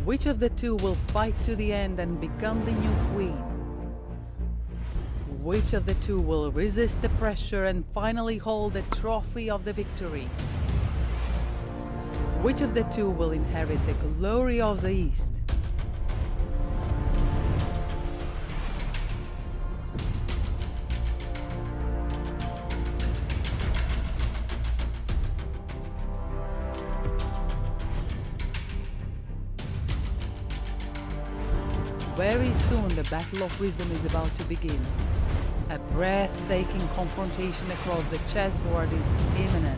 Which of the two will fight to the end and become the new queen? Which of the two will resist the pressure and finally hold the trophy of the victory? Which of the two will inherit the glory of the East? Very soon the battle of wisdom is about to begin. A breathtaking confrontation across the chessboard is imminent.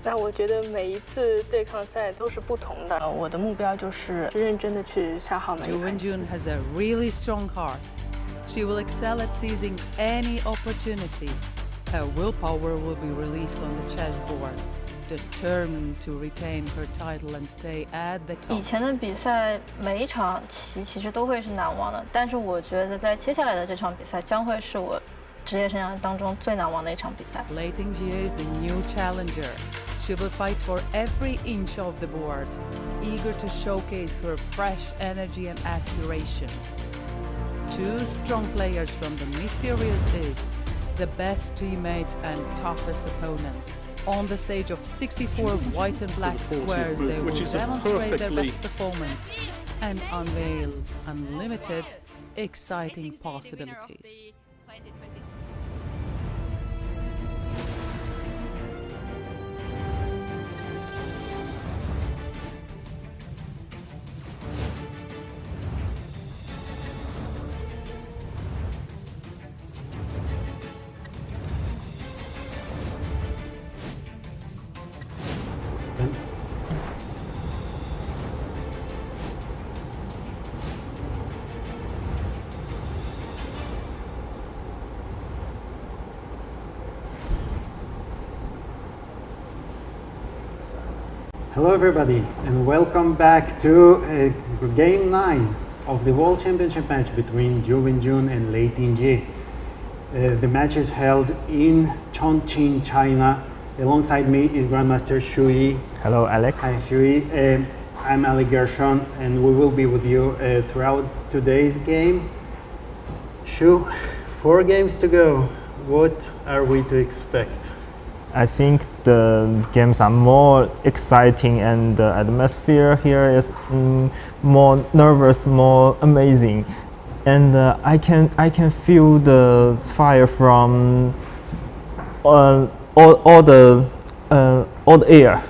那我觉得每一次对抗赛都是不同的。我的目标就是认真的去下好每一 Ju 盘棋。 Wenjun has a really strong heart. She will excel at seizing any opportunity. Her willpower will be released on the chessboard, determined to retain her title and stay at the 以 top. 前的比赛每一场棋其实都会是难忘的，但是我觉得在接下来的这场比赛将会是我职业生涯当中最难忘的一场比赛。 Lei Tingjie is the new challenger. She will fight for every inch of the board, eager to showcase her fresh energy and aspiration. Two strong players from the mysterious East, the best teammates and toughest opponents. On the stage of 64 white and black squares, they will demonstrate their best performance and unveil unlimited, exciting possibilities. Hello everybody and welcome back to Game 9 of the World Championship match between Ju Wenjun and Lei Tingjie. The match is held in Chongqing, China. Alongside me is Grandmaster Shui. Hello, Alik. Hi Shui. I'm Alik Gershon and we will be with you throughout today's game. Shu, 4 games to go. What are we to expect? I think the games are more exciting and the atmosphere here is more nervous, more amazing, and I can feel the fire from all the air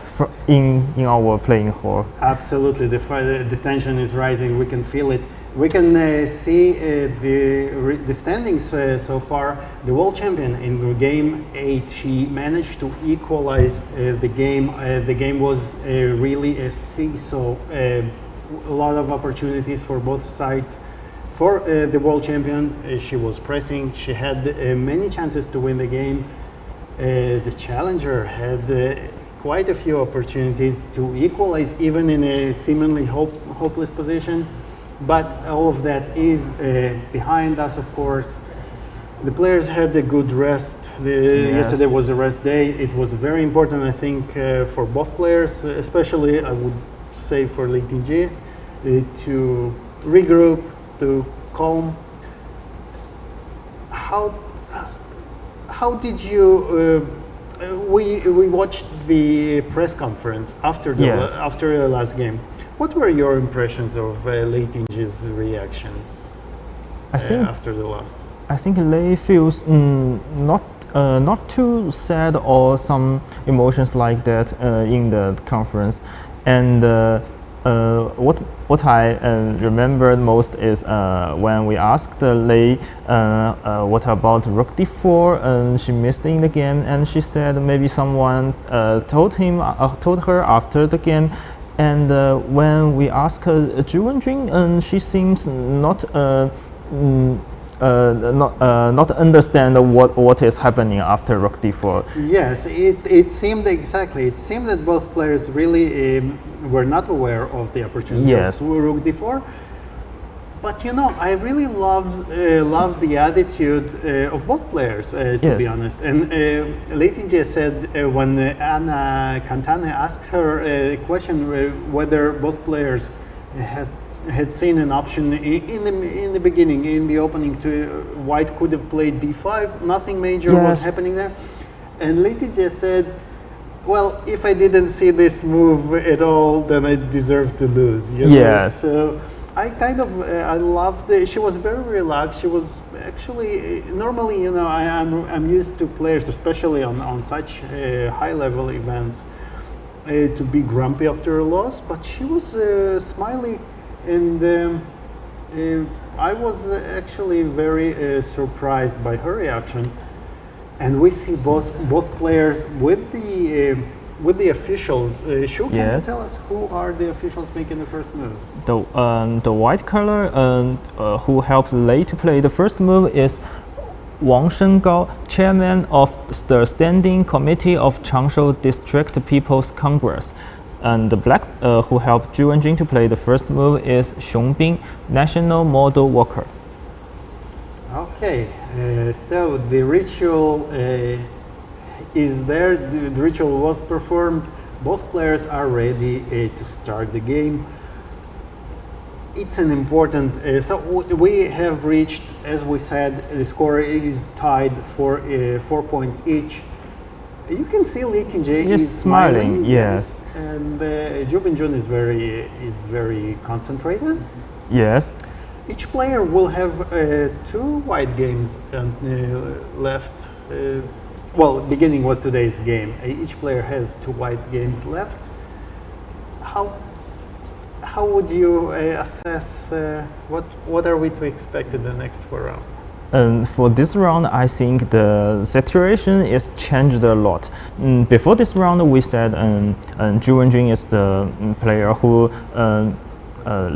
in our playing hall. Absolutely, the tension is rising. We can feel it. We can see the standings so far. The world champion in game 8, she managed to equalize the game. The game was really a seesaw. A lot of opportunities for both sides. For the world champion, she was pressing. She had many chances to win the game. The challenger had quite a few opportunities to equalize, even in a seemingly hopeless position. But all of that is behind us, of course. The players had a good rest. Yesterday was a rest day. It was very important, I think, for both players, especially, I would say, for Lei Tingjie, to regroup, to calm. How did you? We watched the press conference after the last game. What were your impressions of Lei Tingjie's reactions after the loss? I think Lei feels not too sad or some emotions like that in the conference, and what I remember most is when we asked Lei what about Rook d4, and she missed in the game, and she said maybe someone told her after the game. And when we asked her Ju Wenjun, she seems not understand what is happening after Rook d4. Yes, it seemed exactly. It seemed that both players really were not aware of the opportunity of Rook d4. But I really love the attitude of both players, to Yes. be honest. And Lei Tingjie said when Anna Cantane asked her a question whether both players had seen an option in the beginning, in the opening, to White could have played d5. Nothing major was Yes. happening there, and Lei Tingjie said, "Well, if I didn't see this move at all, then I deserve to lose." Yes. So I kind of I loved it. She was very relaxed. She was actually normally, I'm used to players, especially on such high level events, to be grumpy after a loss, but she was smiley, and I was actually very surprised by her reaction. And we see both players with the officials. Shu, can you Yes. tell us who are the officials making the first moves? The white color who helped Lei to play the first move is Wang Shengao, chairman of the Standing Committee of Changsha District People's Congress. And the black who helped Ju Wenjun to play the first move is Xiong Bing, national model worker. Okay, so the ritual is there. The ritual was performed. Both players are ready to start the game. It's an important. So we have reached, as we said, the score is tied for 4 points each. You can see Lei Tingjie Yes, is smiling, yes. and Ju Wenjun is very concentrated. Yes. Each player will have 2 white games left. Well, beginning with today's game, each player has 2 white games left. How would you assess what are we to expect in the next 4 rounds? For this round, I think the situation is changed a lot. Before this round, we said Ju Wenjun is the player who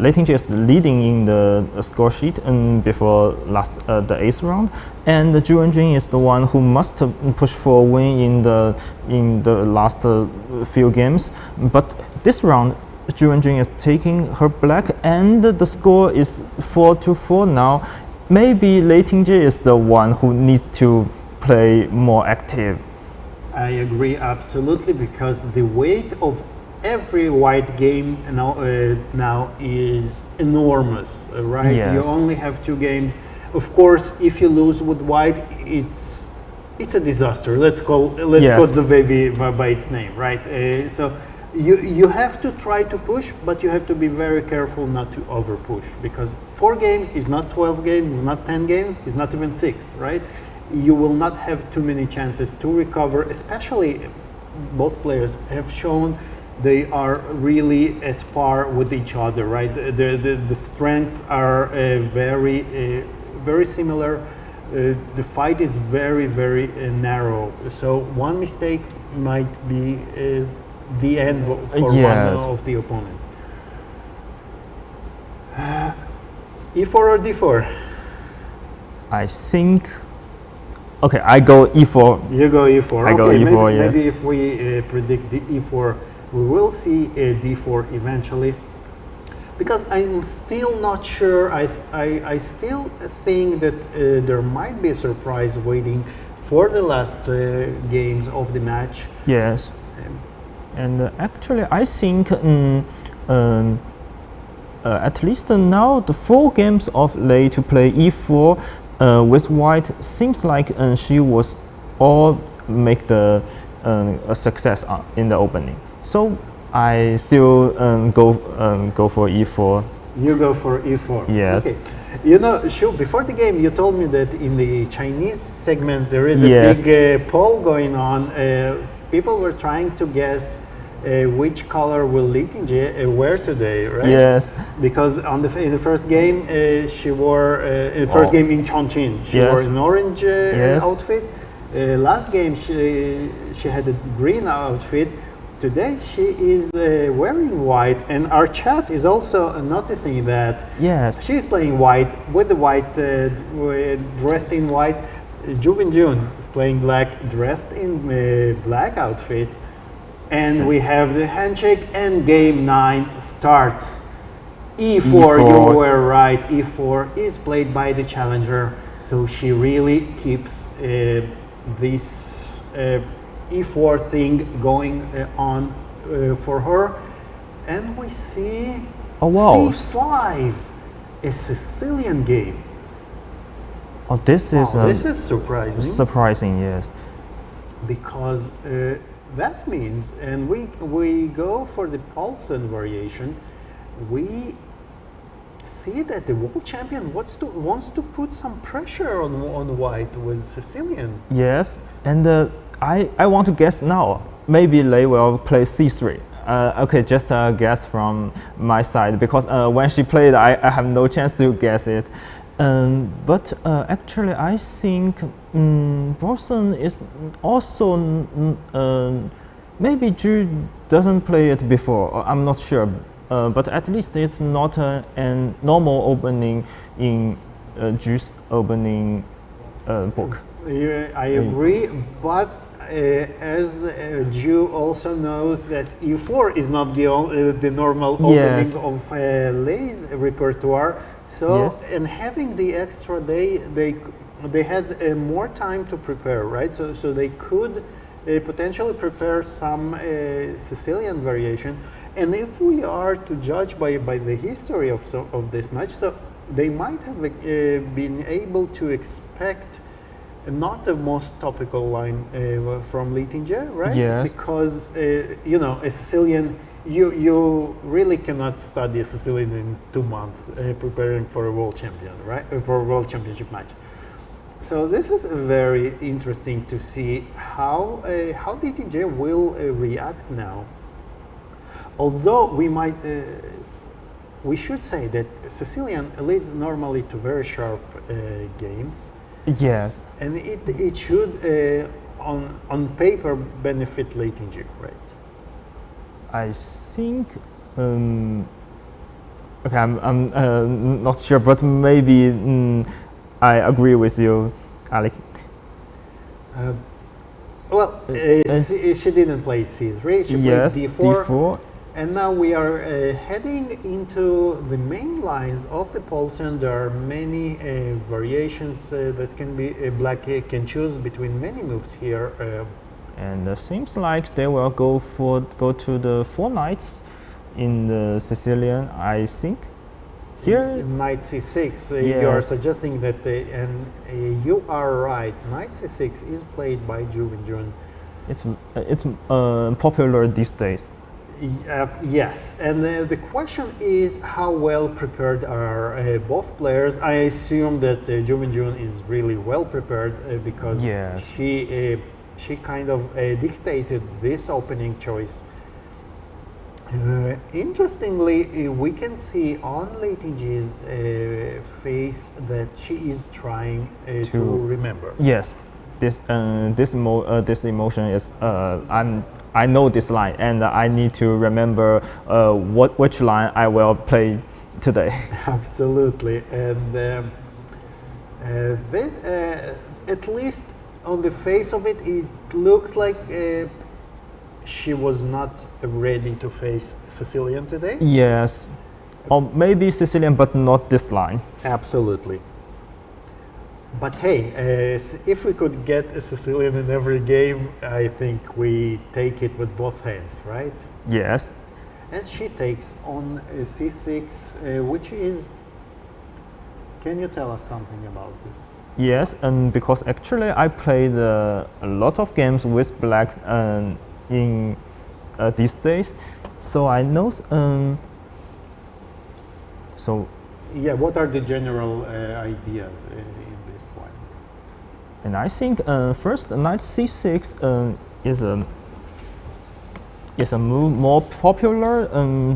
Lei Tingjie is leading in the score sheet before the 8th round, and Ju Wenjun is the one who must push for a win in the last few games. But this round, Ju Wenjun is taking her black, and the score is 4-4 now. Maybe Lei Tingjie is the one who needs to play more active. I agree absolutely, because the weight of every white game now is enormous, right? Yes. You only have 2 games. Of course, if you lose with white, it's a disaster. Let's call the baby by its name, right? So you have to try to push, but you have to be very careful not to over push, because 4 games is not 12 games, it's not 10 games, it's not even 6, right? You will not have too many chances to recover. Especially, both players have shown they are really at par with each other, right? The strengths are very similar. The fight is very narrow. So one mistake might be the end for Yes. one of the opponents. E4 or D4? I think. Okay, I go E4. You go E4. I go E4, yeah. Maybe if we predict the E4, we will see a D4 eventually. Because I'm still not sure. I still think that there might be a surprise waiting for the last games of the match. Yes. And actually, I think at least now the 4 games of Lei to play E4 with white seems like she was all make the a success in the opening. So I still go for E4. You go for E4. Yes. Okay. Shu, before the game, you told me that in the Chinese segment there is a Yes. big poll going on. People were trying to guess which color will Lei Tingjie wear today, right? Yes. Because in the first game, she wore in the first game in Chongqing, she Yes. wore an orange Yes. outfit. Last game, she had a green outfit. Today she is wearing white, and our chat is also noticing that. Yes. She is playing white with the white, dressed in white. Ju Wenjun is playing black, dressed in black outfit. And we have the handshake, and game 9 starts. E4, you were right. E4 is played by the challenger, so she really keeps this E4 thing going on for her. And we see C5, a Sicilian game. Oh, this is surprising. Surprising, yes. Because that means, and we go for the Paulsen variation, we see that the world champion wants to put some pressure on white with Sicilian. Yes, and I want to guess now. Maybe Lei will play C3. Okay, just a guess from my side, because when she played, I have no chance to guess it. But actually, I think Paulsen is also maybe Ju doesn't play it before. I'm not sure. But at least it's not a normal opening in Ju's opening book. Yeah, I agree, but as Ju also knows that E4 is not the normal opening of Lei's repertoire. So, and having the extra day, they had more time to prepare, right? So they could potentially prepare some Sicilian variation. And if we are to judge by the history of this match, so they might have been able to expect not the most topical line from Lei Tingjie, right? Yes. Because you know, a Sicilian, you really cannot study a Sicilian in 2 months preparing for a world champion, right? For a world championship match. So this is very interesting to see how Lei Tingjie will react now. Although we should say that Sicilian leads normally to very sharp games. Yes. And it should, on paper, benefit Lei Tingjie, right? I think. Okay, I'm not sure, but maybe I agree with you, Alik. Well, she didn't play C3. She played D4. And now we are heading into the main lines of the Paulsen. There are many variations that can be black can choose between many moves here. And it seems like they will go to the 4 knights in the Sicilian, I think. Here, Knight C6. You are suggesting that, and you are right. Knight C6 is played by Ju Wenjun. It's popular these days. Yes, and the question is how well prepared are both players. I assume that Ju Wenjun is really well prepared because she kind of dictated this opening choice. Interestingly, we can see on Lei Tingjie's face that she is trying to remember. Yes, this emotion is I know this line, and I need to remember which line I will play today. Absolutely, and this, at least on the face of it, it looks like she was not ready to face Sicilian today. Yes, or maybe Sicilian, but not this line. Absolutely. But hey, if we could get a Sicilian in every game, I think we take it with both hands, right? Yes. And she takes on C6, which is... Can you tell us something about this? Yes, and because actually I played a lot of games with black in these days, so I know. So. Yeah, what are the general ideas in this one? And I think first Knight C6 is a move more popular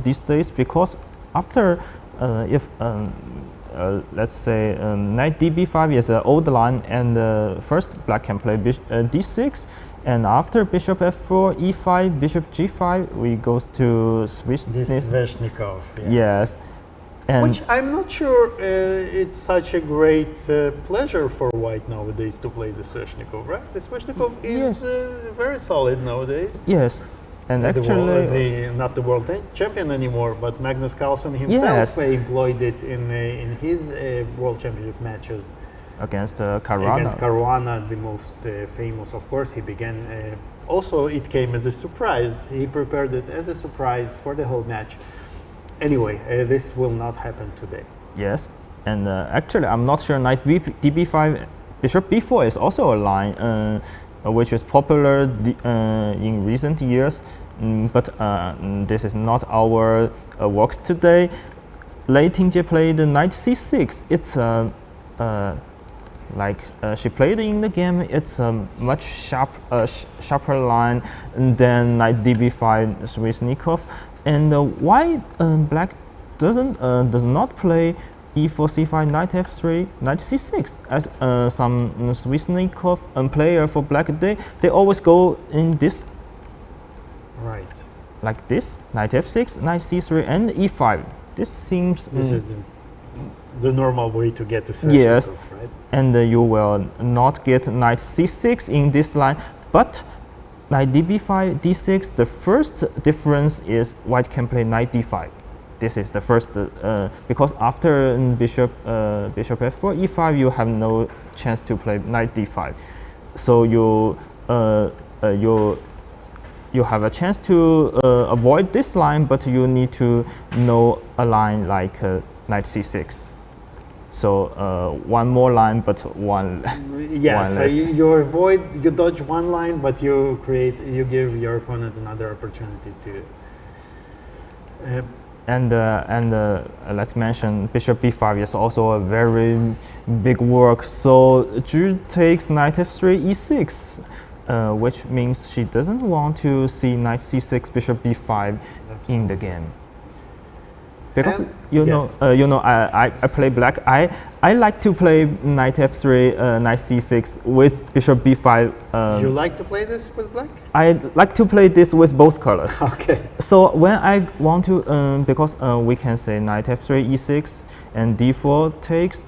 these days, because after if let's say Knight DB5 is an old line, and first black can play D6, and after Bishop F4, E5, Bishop G5, we goes to switch this Sveshnikov. Yeah. Yes. And which I'm not sure it's such a great pleasure for white nowadays to play the Sveshnikov, right? The Sveshnikov is very solid nowadays. Yes, And actually, not the world champion anymore, but Magnus Carlsen himself employed it in his world championship matches against Caruana. Against Caruana, the most famous, of course. He began. Also, it came as a surprise. He prepared it as a surprise for the whole match. Anyway, this will not happen today. Yes, and actually, I'm not sure knight db5, bishop b4 is also a line which is popular in recent years, but this is not our works today. Lei Tingjie played knight c6. It's like she played in the game. It's a much sharper line than knight db5 Sveshnikov. And why black does not play e4 c5 knight f3 knight c6 as some Sveshnikov player for black, they always go in this, right, like this, knight f6 knight c3 and e5. This seems this is the normal way to get the Sveshnikov, yes, right? And you will not get knight c6 in this line, but knight db5 d6, the first difference is white can play knight d5. This is the first, because after bishop f4 e5 you have no chance to play knight d5. So you have a chance to avoid this line, but you need to know a line like knight c6. So one more line, but one. Yeah. One so you dodge one line, but you give your opponent another opportunity to. And let's mention bishop b5 is also a very big work. So Ju takes knight f3 e6, which means she doesn't want to see knight c6 bishop b5 Absolutely. In the game. Because I play black. I like to play knight f3, knight c6 with bishop b5. You like to play this with black? I like to play this with both colors. Okay. So when I want to, because we can say knight f3 e6 and d4 takes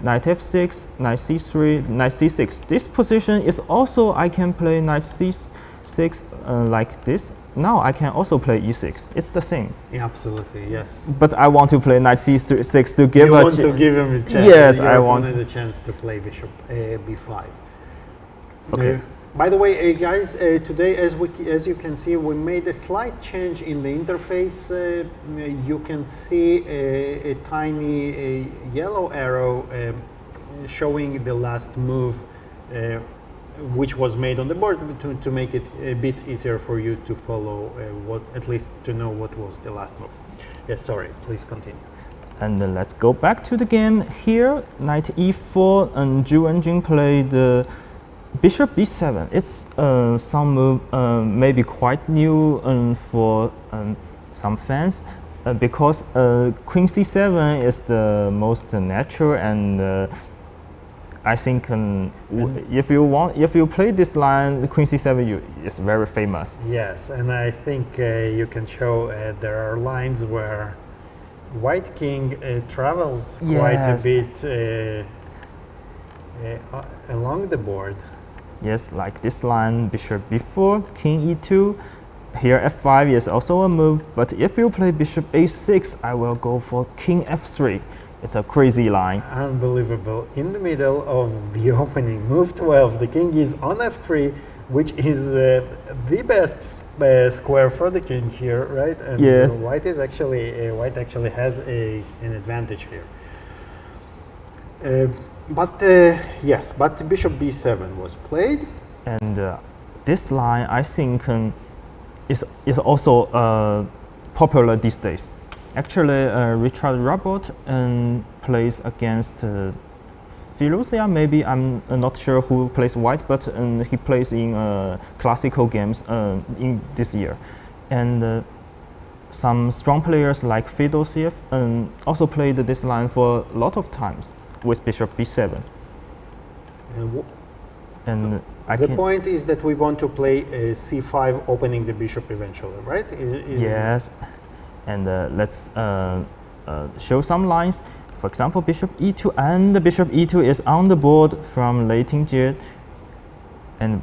knight f6, knight c3, knight c6. This position is also I can play knight c6 like this. Now I can also play e6. It's the same. Yeah, absolutely, yes. But I want to play knight c6 to give. You want to give him a chance. Yes, I want the chance to play bishop b5. Okay. By the way, guys, today, as you can see, we made a slight change in the interface. You can see a tiny yellow arrow showing the last move, which was made on the board to make it a bit easier for you to follow, at least to know what was the last move. Yes, sorry, please continue. And let's go back to the game. Here, knight e4, and Ju Wenjun played bishop b7. It's some move maybe quite new for some fans, because queen c7 is the most natural, and I think if you play this line, the queen c7 is very famous. Yes, and I think you can show there are lines where white king travels quite a bit along the board. Yes, like this line, bishop b4, king e2. Here f5 is also a move, but if you play bishop a6, I will go for king f3. It's a crazy line. Unbelievable. In the middle of the opening, move 12, the king is on f3, which is the best square for the king here, right? And yes. White actually has an advantage here. But bishop b7 was played. And this line, I think, is also popular these days. Actually, Richard Robert plays against Philosia. Maybe I'm not sure who plays white, but he plays in classical games in this year. And some strong players like Fedosiev also played this line for a lot of times with bishop b7. And the point is that we want to play c5, opening the bishop eventually, right? Yes. And let's show some lines. For example, bishop e2, and the bishop e2 is on the board from Lei Tingjie. And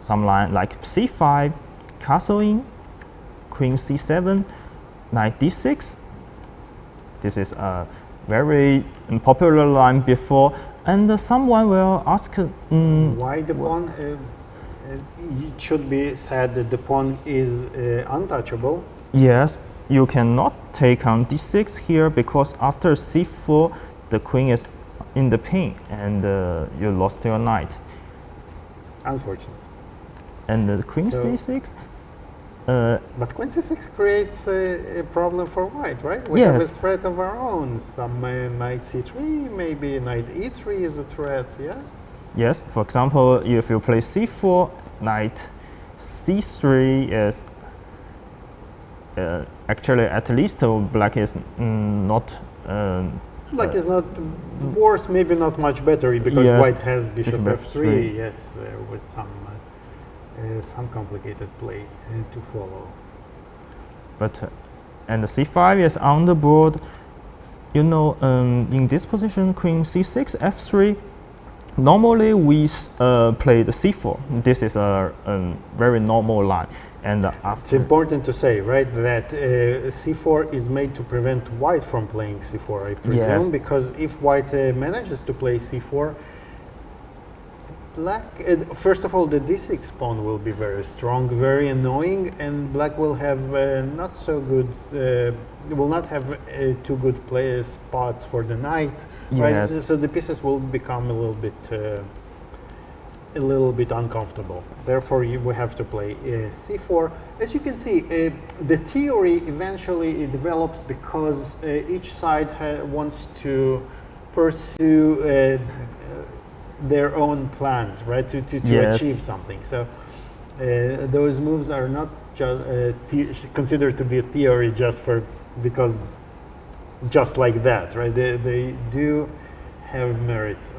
some line like c5, castling, queen c7, knight d6. This is a very popular line before, and someone will ask why the pawn. It should be said that the pawn is untouchable. Yes, you cannot take on d6 here because after c4 the queen is in the pin and you lost your knight. Unfortunate. And the queen c6. But queen c6 creates a problem for white, right? We yes. have a threat of our own. Some knight c3, maybe knight e3 is a threat, yes? Yes, for example, if you play c4, knight c3 is actually at least black is not. Black is not worse, maybe not much better because yes, white has bishop bishop f3, yes, with some complicated play to follow. But and c5 is on the board. You know, in this position, queen c6, f3. Normally we play the c4. This is a very normal line. And after it's important to say, right, that c4 is made to prevent white from playing c4, I presume, yes. because if white manages to play c4, black, first of all, the d6 pawn will be very strong, very annoying, and black will have not so good, will not have too good play spots for the knight, right? Yes. So the pieces will become a little bit uncomfortable. Therefore, we have to play c4. As you can see, the theory eventually develops because each side wants to pursue their own plans, right, to yes. achieve something. So those moves are not just considered to be a theory because just like that, right? They do have merits.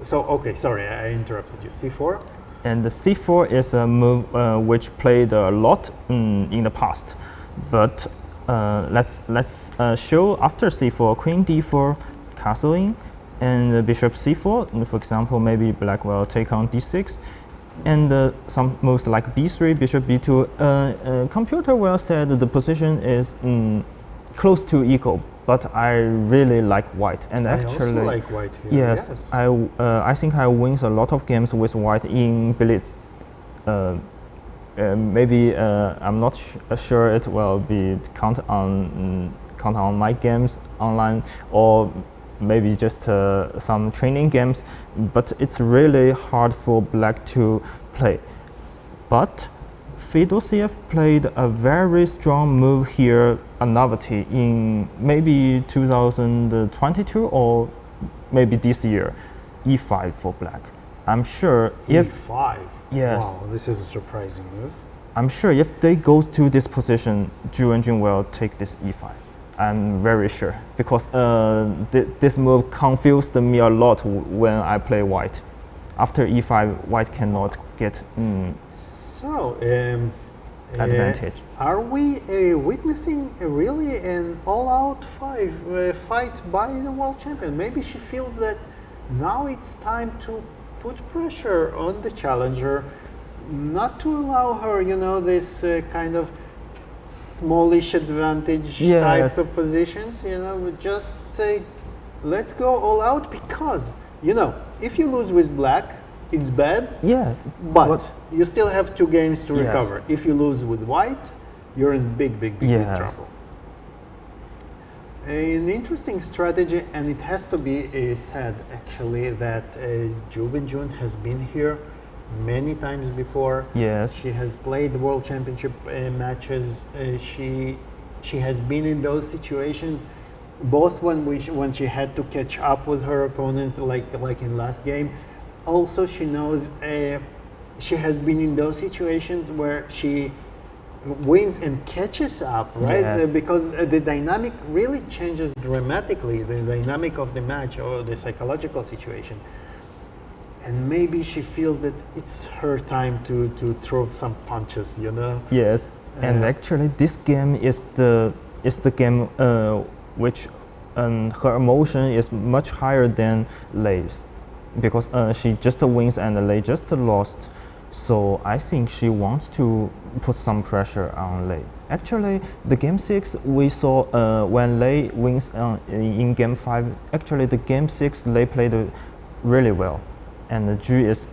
So, okay, sorry, I interrupted you. c4? And the c4 is a move which played a lot in the past. But let's show after c4, queen d4, castling, and bishop c4. And for example, maybe black will take on d6. And some moves like b3, bishop b2. Computer will say that the position is close to equal. But I really like white, and I actually also like white here. Yes, I think I wins a lot of games with white in blitz. Maybe I'm not sure it will be count on my games online, or maybe just some training games. But it's really hard for black to play. But Fedosiev played a very strong move here, a novelty in maybe 2022 or maybe this year, e5 for black. I'm sure if e5. Yes. Wow, this is a surprising move. I'm sure if they go to this position, Ju Wenjun will take this e5. I'm very sure because this move confused me a lot when I play white. After e5, white cannot get. So, advantage. Are we witnessing really an all-out fight by the world champion? Maybe she feels that now it's time to put pressure on the challenger, not to allow her, you know, this kind of smallish advantage types of positions, you know, just say, let's go all out because, you know, if you lose with black, it's bad, but you still have 2 games to recover. If you lose with white, you're in big trouble. An interesting strategy, and it has to be said actually that Ju Wenjun has been here many times before. Yes. She has played World Championship matches. She has been in those situations, both when she had to catch up with her opponent, like in last game. Also, she knows she has been in those situations where she wins and catches up, right? Yeah. Because the dynamic really changes dramatically, the dynamic of the match or the psychological situation. And maybe she feels that it's her time to throw some punches, you know? Yes, and actually this game is the game which her emotion is much higher than Lei's. Because she just wins and Lei just lost. So I think she wants to put some pressure on Lei. Actually, the game 6 we saw when Lei wins in game 5. Actually, the game 6 Lei played really well, and Ju is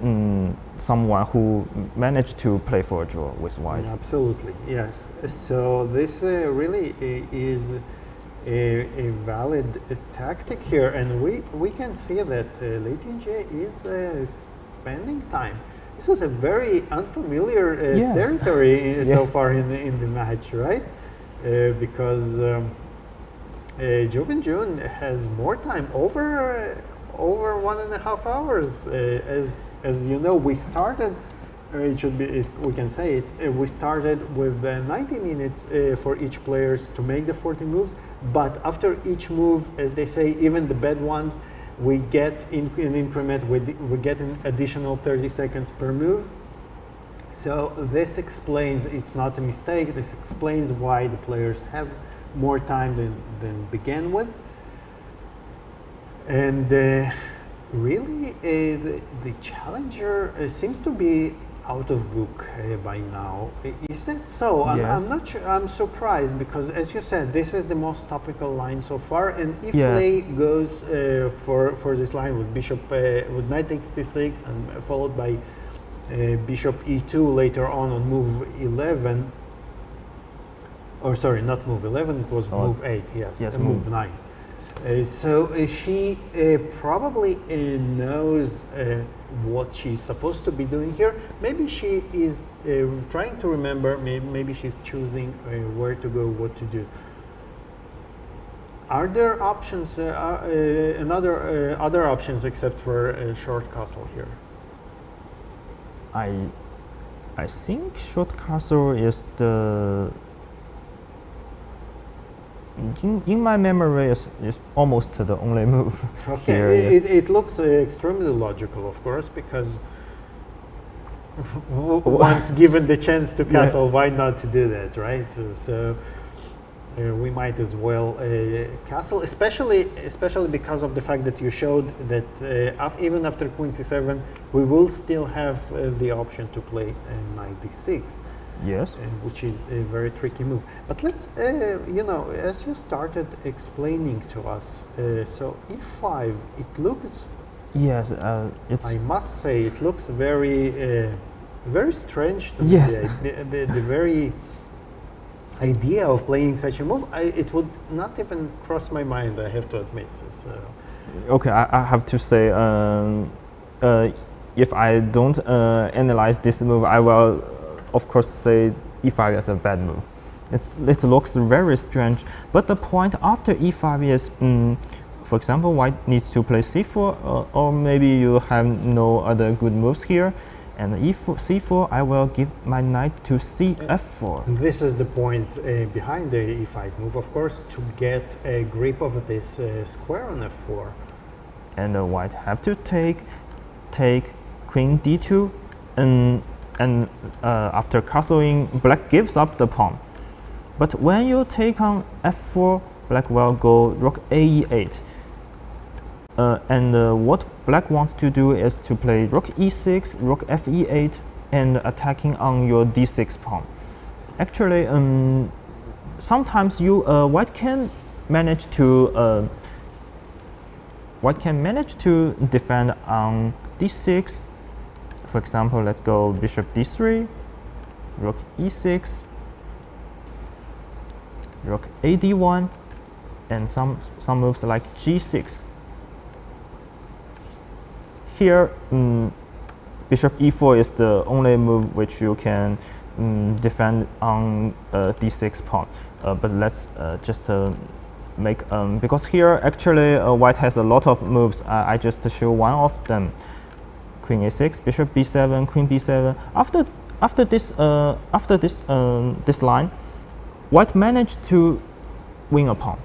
someone who managed to play for a draw with white. Absolutely, yes. So this really is a valid tactic here, and we can see that Lei Tingjie is spending time. This is a very unfamiliar territory so far in the match, right? Because Ju Wenjun has more time, over 1.5 hours. As you know, we started. It should be. We can say it. We started with 90 minutes for each players to make the 40 moves. But after each move, as they say, even the bad ones, we get in an increment. We get an additional 30 seconds per move. So this explains. It's not a mistake. This explains why the players have more time than began with. And really, the challenger seems to be out of book by now. Is that so? Yes. I'm not sure. I'm surprised because, as you said, this is the most topical line so far. And if Lei goes for this line with bishop, with knight takes c6, and followed by bishop e2 later on move 11, or sorry, not move 11, it was move 8. Yes, move 9. So she probably knows what she's supposed to be doing here. Maybe she is trying to remember, maybe she's choosing where to go, what to do. Are there options, other options except for a short castle here? I think short castle is the in my memory is almost the only move. Okay, here, it looks extremely logical, of course, because once given the chance to castle, why not to do that, right? So we might as well castle, especially because of the fact that you showed that even after queen c7, we will still have the option to play knight d6. Yes, which is a very tricky move. But let's, you know, as you started explaining to us, so e5, it looks. Yes, it's. I must say, it looks very, very strange to yes. me. The very idea of playing such a move, it would not even cross my mind. I have to admit. So. Okay, I have to say, if I don't analyze this move, I will, of course, say e5 is a bad move. It looks very strange. But the point after e5 is, for example, white needs to play c4, or maybe you have no other good moves here. And c4, I will give my knight to f4. This is the point behind the e5 move, of course, to get a grip of this square on f4. And white have to take queen d2, and after castling, black gives up the pawn. But when you take on f4, black will go rook ae8. What black wants to do is to play rook e6, rook fe8, and attacking on your d6 pawn. Actually, sometimes white can manage to defend on d6. For example, let's go bishop d3, rook e6, rook ad1, and some moves like g6. Here, bishop e4 is the only move which you can defend on d6 pawn. But let's just make because here actually white has a lot of moves. I just show one of them. Queen a6, bishop b7, queen b7. After this line, white managed to win a pawn,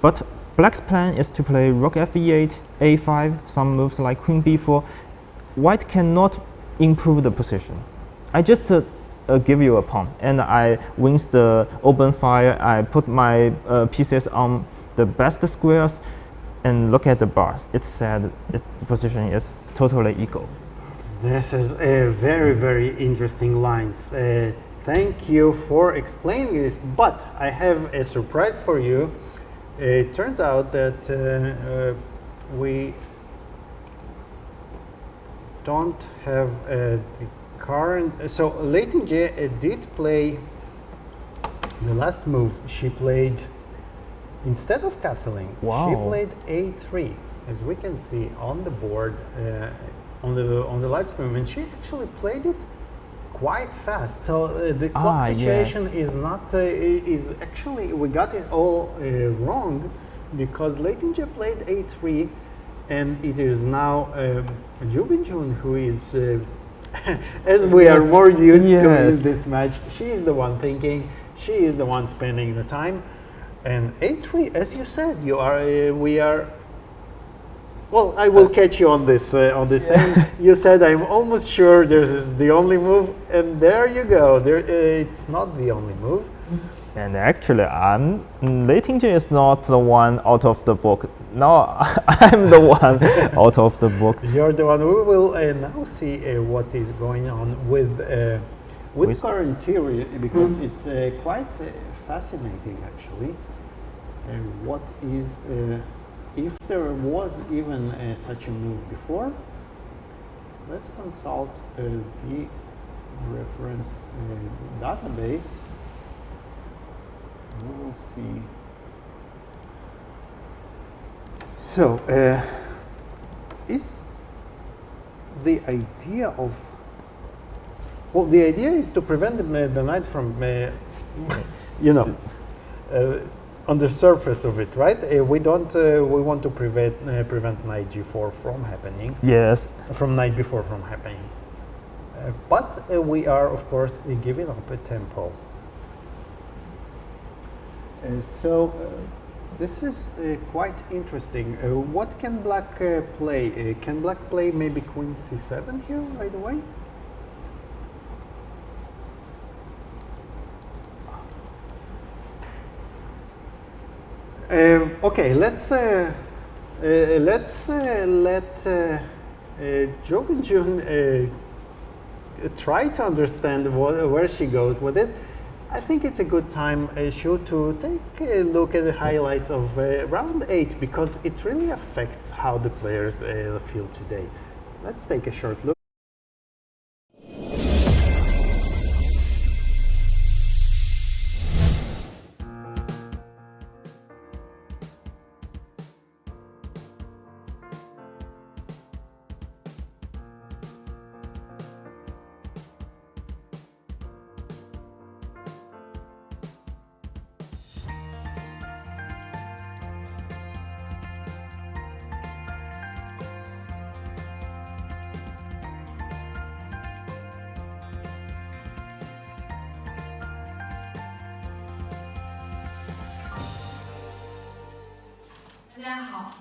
but black's plan is to play rook fe8, a5, some moves like queen b4. White cannot improve the position. I just give you a pawn, and I wins the open fire. I put my pieces on the best squares, and look at the bars. It said the position is totally equal. This is a very, very interesting lines. Thank you for explaining this, but I have a surprise for you. It turns out that we don't have the current. So Lei Tingjie did play the last move. She played, instead of castling, Wow. she played a3, as we can see on the board. On the live stream, and she actually played it quite fast. So the clock situation is not is actually, we got it all wrong, because Lei Tingjie played a3, and it is now Ju Wenjun who is, as we are more used to in this match. She is the one thinking. She is the one spending the time, and a3, as you said, you are. We are. Well, I will catch you on this. And you said, I'm almost sure this is the only move, and there you go. It's not the only move. And actually, Lei Tingjie is not the one out of the book. Now I'm the one out of the book. You're the one. We will now see what is going on with current theory, because it's quite fascinating, actually. What is if there was even such a move before? Let's consult the reference database. We will see. So, is the idea of, well, the idea is to prevent the knight from, you know, on the surface of it, right? We don't. We want to prevent knight g4 from happening. Yes. From knight b4 from happening. But we are, of course, giving up a tempo. So this is quite interesting. What can black play? Can black play maybe queen c7 here right away? Okay, let's let Ju Wenjun try to understand where she goes with it. I think it's a good time, Shu, to take a look at the highlights of round 8, because it really affects how the players feel today. Let's take a short look.大家好，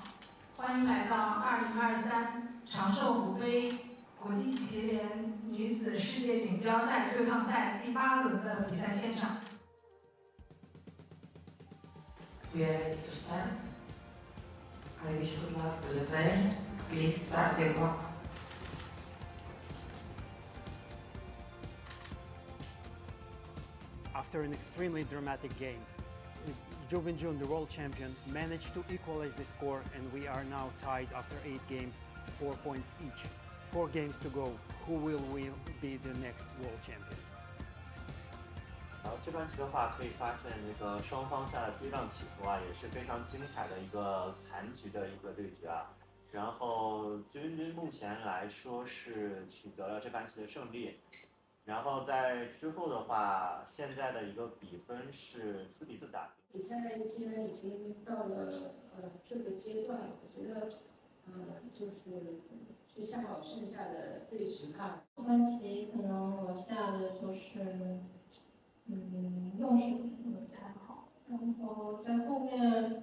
欢迎来到2023长寿虎杯国际棋联女子世界锦标赛对抗赛第8轮的比赛现场。We are ready to start. I wish good luck to the players. Please start the clock. After an extremely dramatic game, Ju Wenjun, the world champion, managed to equalize the score, and we are now tied after 8 games, 4 points each. 4 games to go. Who will be the next world champion? 这盘棋的话，可以发现这个双方下的跌宕起伏啊，也是非常精彩的一个残局的一个对决啊。然后Ju Wenjun目前来说是取得了这盘棋的胜利。然后在之后的话，现在的一个比分是4比4打平。比赛既然已经到了这个阶段，我觉得就是去下好剩下的对局吧。这盘棋可能我下的就是用势不太好，然后在后面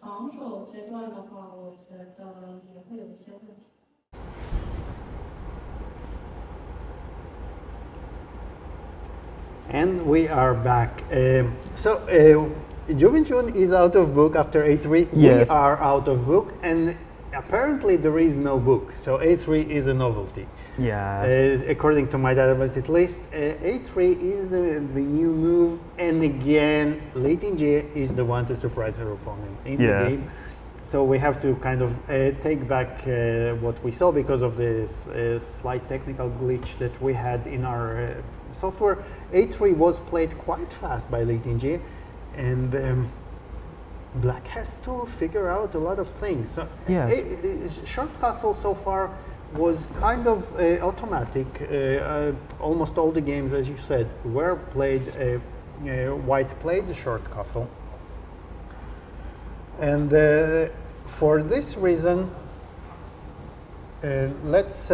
防守阶段的话，我觉得也会有一些问题。And we are back. Ju Wenjun is out of book after a3. Yes. We are out of book, and apparently there is no book, so A3 is a novelty. Yes. According to my database, at least, A3 is the new move, and again, Lei Tingjie is the one to surprise her opponent in the game. So we have to kind of take back what we saw because of this slight technical glitch that we had in our software. A3 was played quite fast by Lei Tingjie, and Black has to figure out a lot of things. So short castle so far was kind of automatic. Almost all the games, as you said, were played. White played the short castle. And for this reason, let's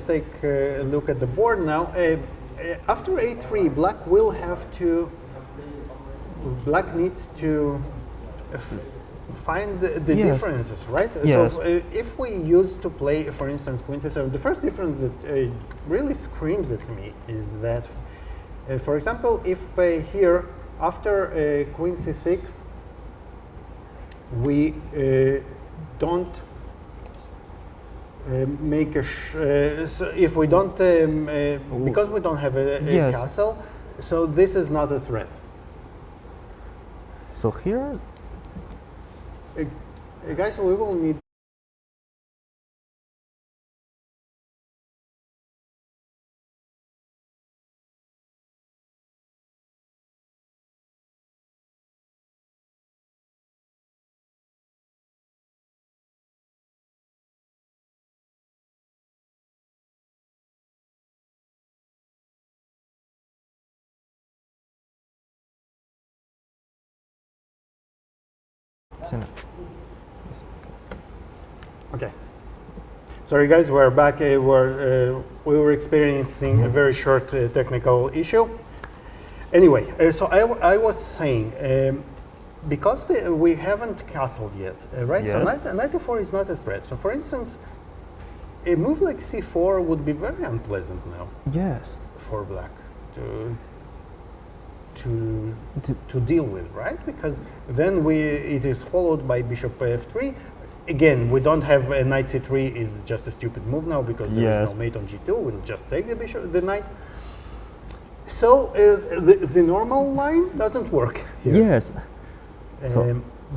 take a look at the board now. After A3, Black needs to find the differences, right? Yes. So if we used to play, for instance, Queen C7, the first difference that really screams at me is that, for example, if here after Queen C6, we don't make a so if we don't because we don't have a castle, so this is not a threat. So here, guys, we will need. Okay. Sorry, guys, we're back. We were experiencing a very short technical issue. Anyway, so I was saying, because we haven't castled yet, right? Yes. So knight e4 is not a threat. So, for instance, a move like c4 would be very unpleasant now. yes, For Black to deal with, right? Because then it is followed by bishop f3. Again, we don't have a knight c3 is just a stupid move now because there is no mate on g2. We'll just take the knight. So the normal line doesn't work here. yes.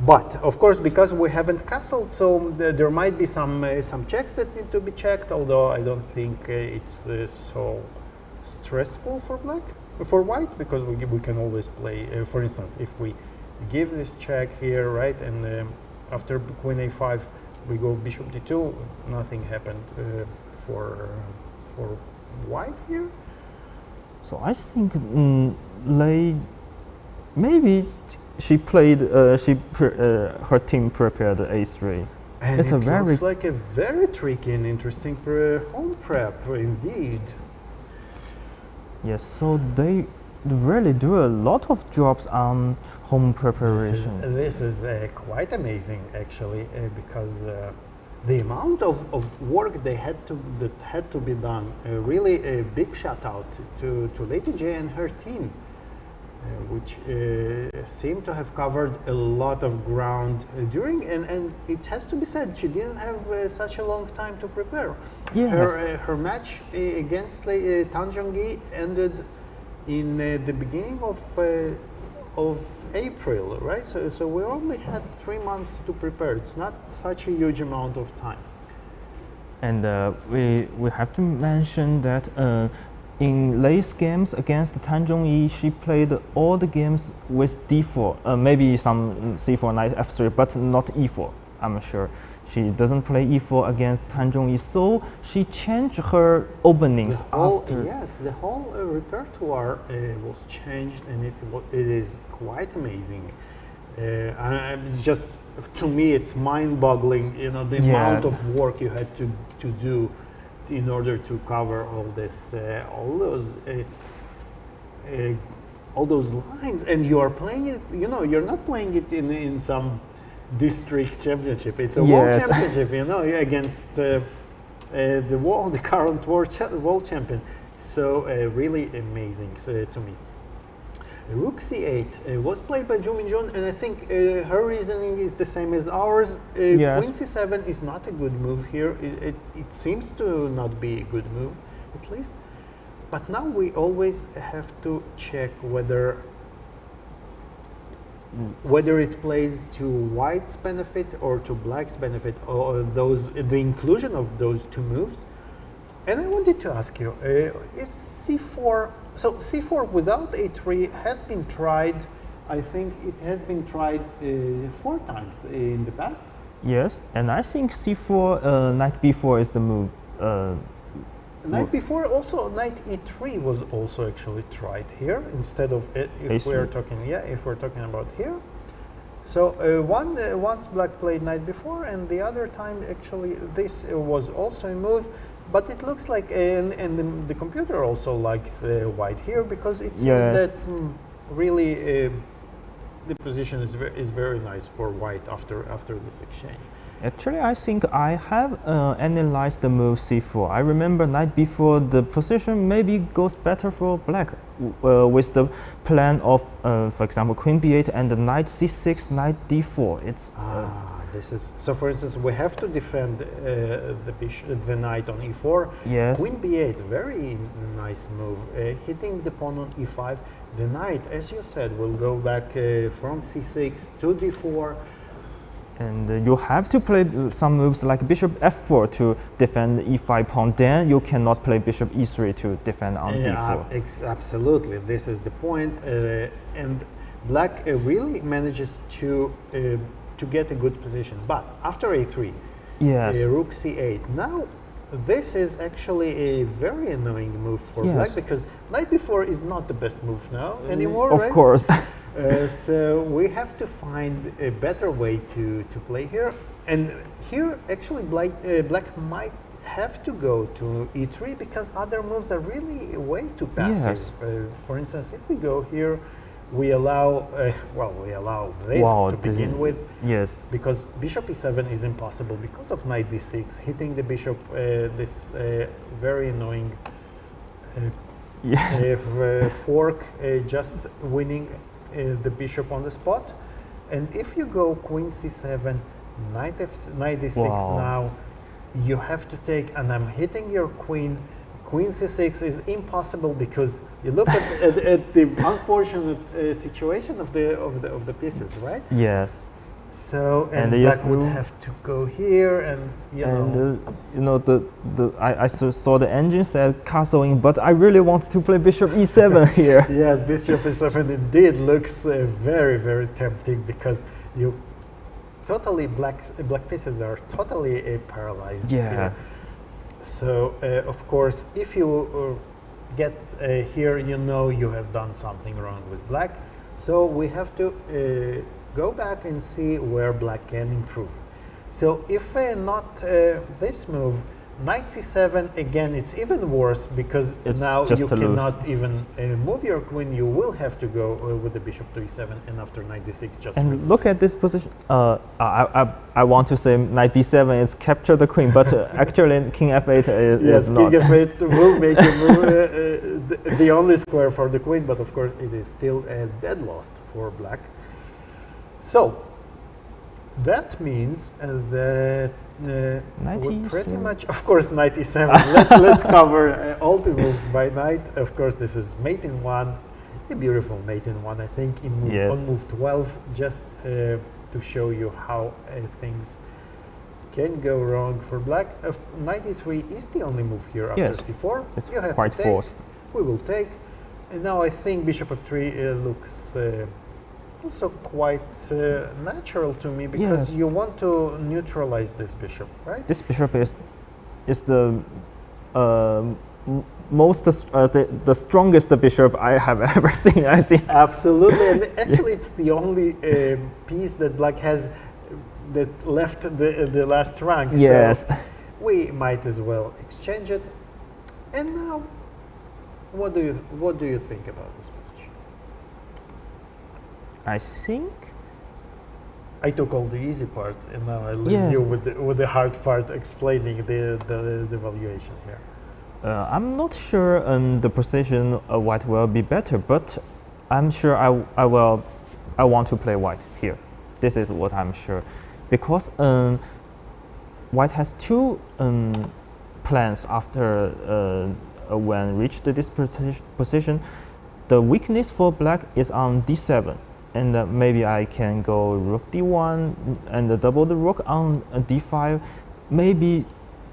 But of course, because we haven't castled, so there might be some checks that need to be checked. Although I don't think it's so stressful for white, because we can always play. For instance, if we give this check here, right, and after queen a5 we go bishop d2, nothing happened for white here. So I think Lei, maybe she played. Her team prepared a3. And it's it looks like a very tricky and interesting home prep indeed. Yes, so they really do a lot of jobs on home preparation. This is quite amazing, actually, because the amount of work that had to be done. Really, a big shout out to Lei Tingjie and her team, which seem to have covered a lot of ground during, and it has to be said, she didn't have such a long time to prepare. Yes. Her match against Tanjong ended in the beginning of April, right? So we only had 3 months to prepare. It's not such a huge amount of time. And we have to mention that in Lei's games against Tanjong, she played all the games with d4, maybe some c4, knight f3, but not e4. I'm sure she doesn't play e4 against Tanjong, so she changed her openings after. Yes, the whole repertoire was changed, and it is quite amazing. It's just, to me, it's mind-boggling. You know, the amount of work you had to do in order to cover all this, all those lines, and you are playing it. You know, you're not playing it in some district championship. It's a world championship. You know, against the current world champion. So really amazing to me. Rook c8 was played by Ju Wenjun, and I think her reasoning is the same as ours. Yes. Queen c7 is not a good move here. It seems to not be a good move, at least. But now we always have to check whether it plays to white's benefit or to black's benefit, or the inclusion of those two moves. And I wanted to ask you, is c4, so c4 without a3 has been tried, I think it has been tried 4 times in the past. Yes, and I think c4, knight b4 is the move. Knight before, also knight e3 was also actually tried here instead of if we're talking about here. So once black played knight before, and the other time actually this was also a move, but it looks like and the computer also likes white here, because it seems that really the position is very nice for white after this exchange. Actually, I think I have analyzed the move c4. I remember knight b4, the position maybe goes better for black with the plan of, for example, queen b8 and the knight c6, knight d4. It's this is so. For instance, we have to defend the knight on e4. Yes. Queen b8, very nice move. Hitting the pawn on e5. The knight, as you said, will go back from c6 to d4. And you have to play some moves like bishop f4 to defend e5 pawn. Then you cannot play bishop e3 to defend on d4. Absolutely, this is the point. And black really manages to get a good position. But after a3, rook c8. Now, this is actually a very annoying move for black, because knight b4 is not the best move now anymore, right? Of course. So we have to find a better way to play here. And here, actually, black might have to go to e3, because other moves are really way too passive. For instance, if we go here, we allow this to begin with. Yes. Because bishop e7 is impossible because of knight d6, hitting the bishop, this very annoying fork, just winning the bishop on the spot. And if you go queen c7, knight d6 now, you have to take, and I'm hitting your queen. Queen c6 is impossible, because you look at the unfortunate situation of the pieces, right? Yes. So and black would have to go here, and I saw the engine said castling, but I really want to play bishop e7 here. Yes, bishop e7 indeed looks very, very tempting, because you totally black pieces are totally paralyzed here. So of course, if you get here, you have done something wrong with black. So we have to go back and see where black can improve. So if not this move, knight c7, again, it's even worse, because now you cannot even move your queen. You will have to go with the bishop to e7, and after knight d6 just and look at this position. I want to say knight b7 is capture the queen, but actually king f8 is not. Yes, king f8 will make a move, the only square for the queen, but of course it is still a dead loss for black. So that means that we pretty much, of course, knight e7. Let's cover all the moves by knight. Of course, this is mate in 1, a beautiful mate in 1, I think, on move 12, just to show you how things can go wrong for black. Knight e3 is the only move here after c4. It's you have quite to take. forced. We will take. And now I think bishop f3 looks also quite natural to me, because you want to neutralize this bishop, right? This bishop is the the strongest bishop I have ever seen. I think absolutely, and actually, it's the only piece that black has that left the last rank. Yes, so we might as well exchange it. And now, what do you think about this position? I think I took all the easy part, and now I leave you with the hard part, explaining the valuation here. I'm not sure the position white will be better, but I'm sure I want to play white here. This is what I'm sure, because white has two plans after when reached this position. The weakness for black is on d7, and maybe I can go rook d1 and double the rook on d5. Maybe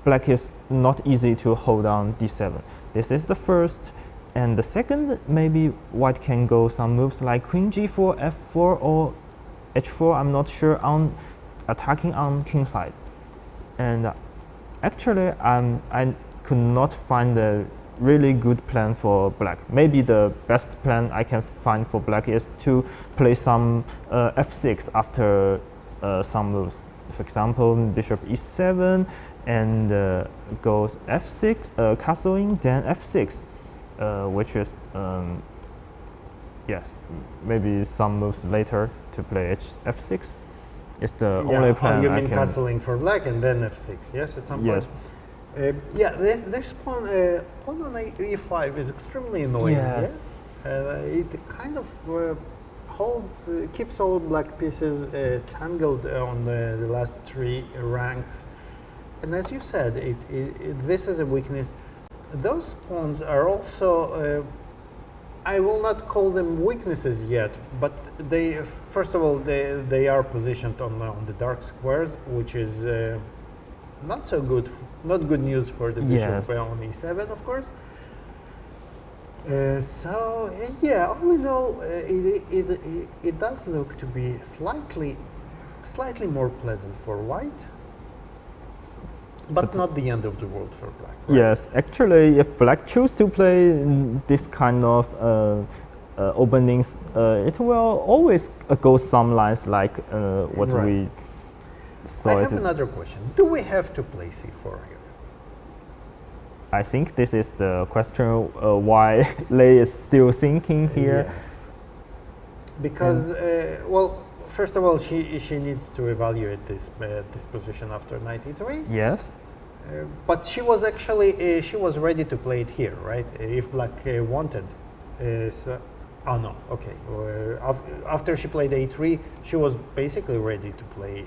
black is not easy to hold on d7. This is the first. And the second, maybe white can go some moves like queen g4, f4, or h4. I'm not sure, on attacking on king side. And actually, I could not find a really good plan for black. Maybe the best plan I can find for black is to play some f6 after some moves. For example, bishop e7 and goes f6, castling, then f6. Which is yes, maybe some moves later to play f6 is the only plan. You mean castling for black and then f6? Yes, at some point. Yeah, this pawn on e5 is extremely annoying. Yes, it kind of keeps all black pieces tangled on the last three ranks, and as you said, this is a weakness. Those pawns are also, I will not call them weaknesses yet, but they, first of all, they are positioned on the dark squares, which is not so good, not good news for the bishop on e7, of course. So yeah, all in all, it does look to be slightly more pleasant for white. But not the end of the world for black. Right? Yes, actually, if black choose to play this kind of openings, it will always go some lines like what we saw. I have another question. Do we have to play c4 here? I think this is the question why Lei is still thinking here. Yes. Because, well, first of all, she needs to evaluate this position after knight e3. Yes. But she was actually she was ready to play it here, right? If black wanted. Oh no, okay. After she played a3, she was basically ready to play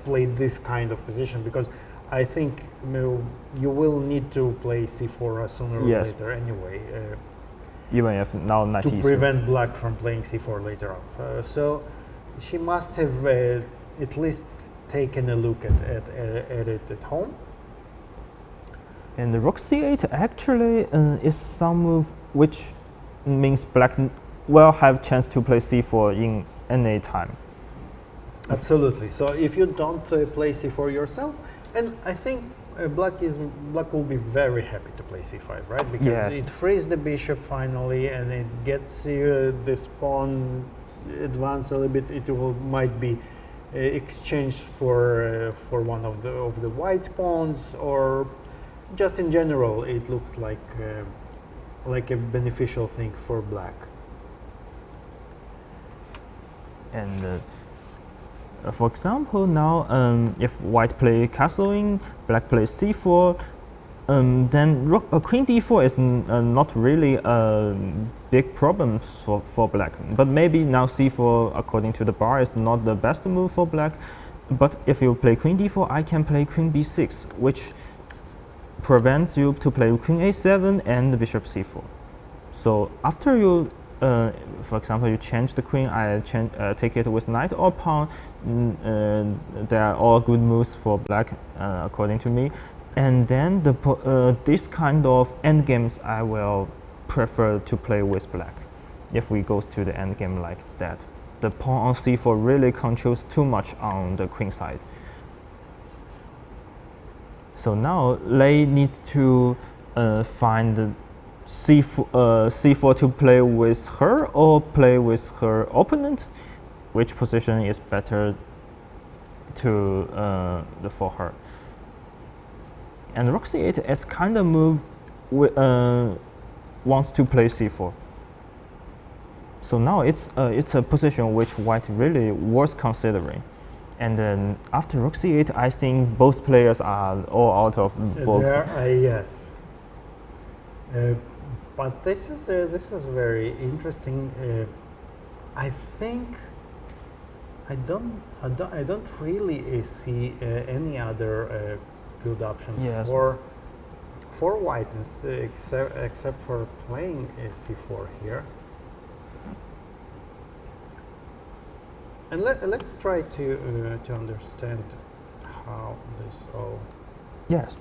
play this kind of position, because I think you will need to play c4 sooner or later anyway. Even if now knight to prevent black from playing c4 later on. So she must have at least taken a look at it at home. And the rook c8 actually is some move which means black will have chance to play c4 in any time. Absolutely. So if you don't play c4 yourself, and I think black will be very happy to play c5, right? Because it frees the bishop finally, and it gets this pawn advance a little bit. It might be exchanged for one of the white pawns, or just in general, it looks like a beneficial thing for black. And for example, now if white play castling, black plays c4, then queen d4 is not really a big problem for black. But maybe now c4, according to the bar, is not the best move for black. But if you play queen d4, I can play queen b6, which prevents you to play queen a7 and bishop c4. So after you, for example, you change the queen, I take it with knight or pawn. They are all good moves for black, according to me. And then this kind of endgames I will prefer to play with black. If we go to the endgame like that, the pawn on c4 really controls too much on the queen side. So now Lei needs to find c4 to play with her or play with her opponent. Which position is better for her? And rook c8 is kind of move wants to play c4. So now it's a position which white really worth considering. And then after rook c8, I think both players are all out of both. Yes. But this is very interesting. I think I don't really see any other good option Yes. for white, except for playing c4 here. And let's try to understand how this all Yes.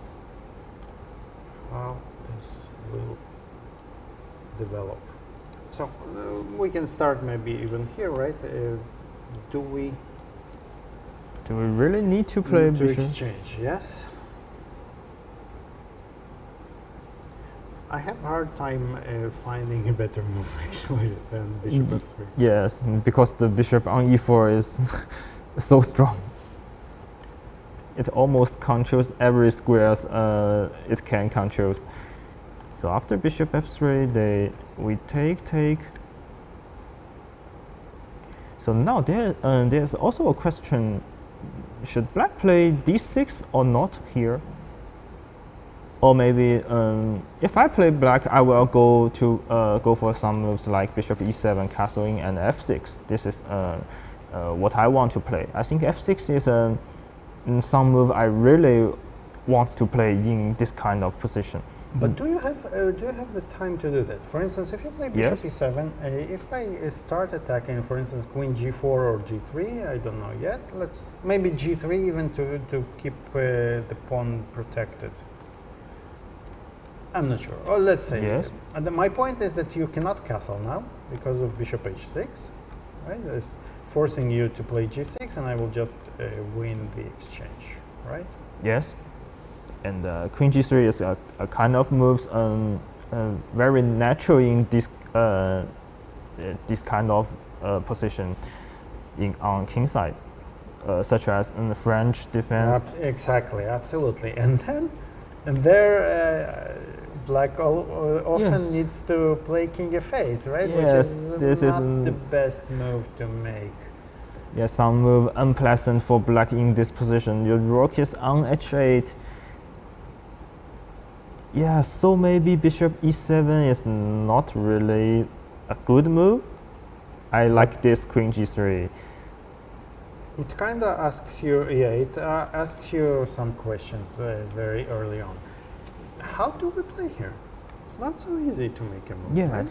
how this will develop. So we can start maybe even here, right? Do we really need to play need to bishop? exchange? Yes. I have a hard time finding a better move actually than bishop f3. Yes, because the bishop on e4 is so strong. It almost controls every squares it can control. So after bishop f3, we take. So now there's also a question: should black play d6 or not here? Or maybe if I play black, I will go for some moves like bishop e7, castling, and f6. This is what I want to play. I think f6 is some move I really want to play in this kind of position. But do you have the time to do that? For instance, if you play bishop e7, if I start attacking, for instance, queen g4 or g3, I don't know yet. Let's maybe g3 even to keep the pawn protected. I'm not sure. Or let's say, yes. My point is that you cannot castle now because of bishop h6, right? It's forcing you to play g6, and I will just win the exchange, right? Yes. And queen g3 is a kind of moves very natural in this kind of position on king side, such as in the French defense. Exactly, absolutely. And there, black often needs to play king f8, right? Yes, which this is not the best move to make. Yes, some move unpleasant for black in this position. Your rook is on h8. Yeah, so maybe bishop e7 is not really a good move. I like this queen g3. It kind of asks you, asks you some questions very early on. How do we play here? It's not so easy to make a move, yes. right?